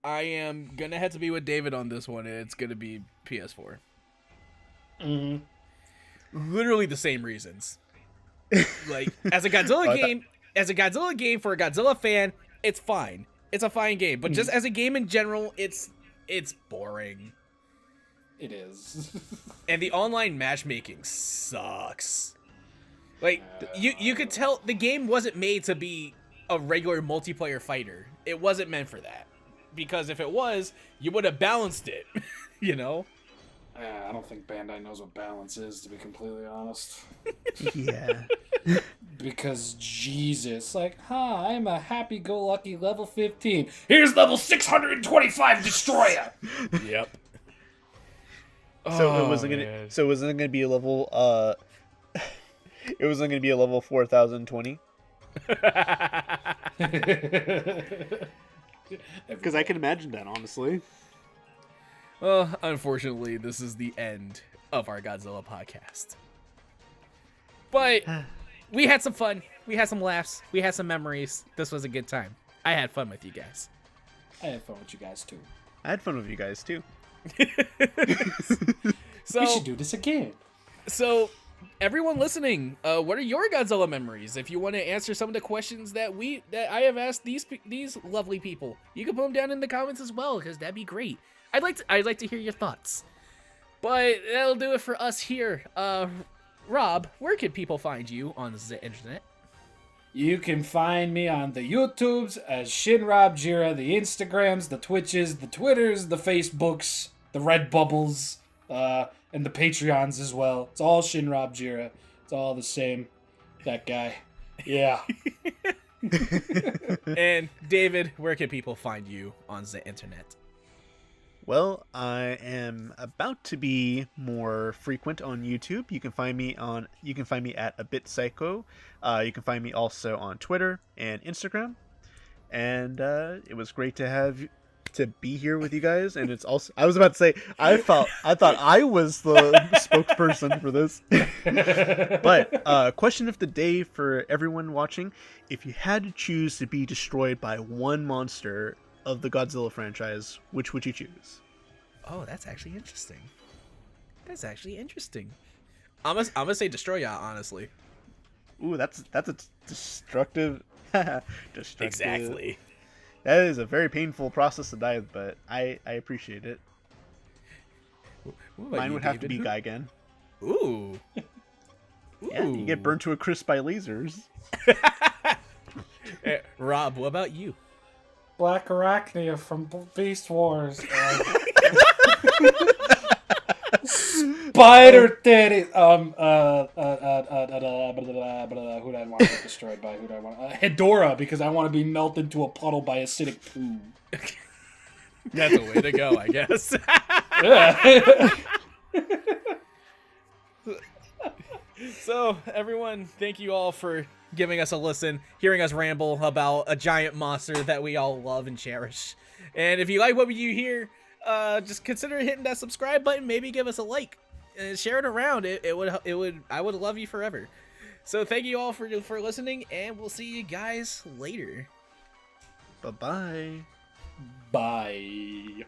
A: I am gonna have to be with David on this one, and it's gonna be PS4.
C: Mm-hmm.
A: Literally the same reasons. Like, as a Godzilla game for a Godzilla fan, it's fine. It's a fine game, but just as a game in general, it's boring.
C: It is.
A: And the online matchmaking sucks. Like, you could tell the game wasn't made to be a regular multiplayer fighter. It wasn't meant for that. Because if it was, you would have balanced it, you know?
C: I don't think Bandai knows what balance is, to be completely honest.
B: Yeah.
C: Because, Jesus, like, I'm a happy-go-lucky level 15. Here's level 625 Destroyer!
A: Yep.
B: So it wasn't gonna be a level it wasn't gonna be a level 4020. Because I can imagine that, honestly.
A: Well, unfortunately, this is the end of our Godzilla podcast. But we had some fun. We had some laughs. We had some memories. This was a good time. I had fun with you guys.
C: I had fun with you guys, too.
B: I had fun with you guys, too.
A: So,
C: we should do this again.
A: So, everyone listening, what are your Godzilla memories? If you want to answer some of the questions that I have asked these lovely people, you can put them down in the comments as well, because that'd be great. I'd like to hear your thoughts. But that'll do it for us here. Rob, where can people find you on the internet?
C: You can find me on the YouTubes as ShinRobjira, the Instagrams, the Twitches, the Twitters, the Facebooks, the Redbubbles, and the Patreons as well. It's all ShinRobjira. It's all the same. That guy. Yeah.
A: And David, where can people find you on the internet?
B: Well, I am about to be more frequent on YouTube. You can find me at aBitSaikou. You can find me also on Twitter and Instagram. And it was great to be here with you guys. And it's also, I was about to say, I thought I was the spokesperson for this. But question of the day for everyone watching: if you had to choose to be destroyed by one monster of the Godzilla franchise, which would you choose?
A: Oh, that's actually interesting. I'm gonna say Destroy Ya, honestly.
B: Ooh, that's a destructive.
A: Exactly.
B: That is a very painful process to die, but I appreciate it. Mine would have to be Gigan.
A: Ooh.
B: Yeah, you get burned to a crisp by lasers.
A: Rob, what about you?
C: Black Arachnia from Beast Wars. Spider Teddy. Who do I want to get destroyed by? Hedorah, because I want to be melted to a puddle by acidic poo.
A: That's a way to go, I guess. So, everyone, thank you all for giving us a listen, hearing us ramble about a giant monster that we all love and cherish. And if you like what we do here, just consider hitting that subscribe button. Maybe give us a like and share it around. I would love you forever. So, thank you all for listening, and we'll see you guys later.
B: Bye-bye.
C: Bye.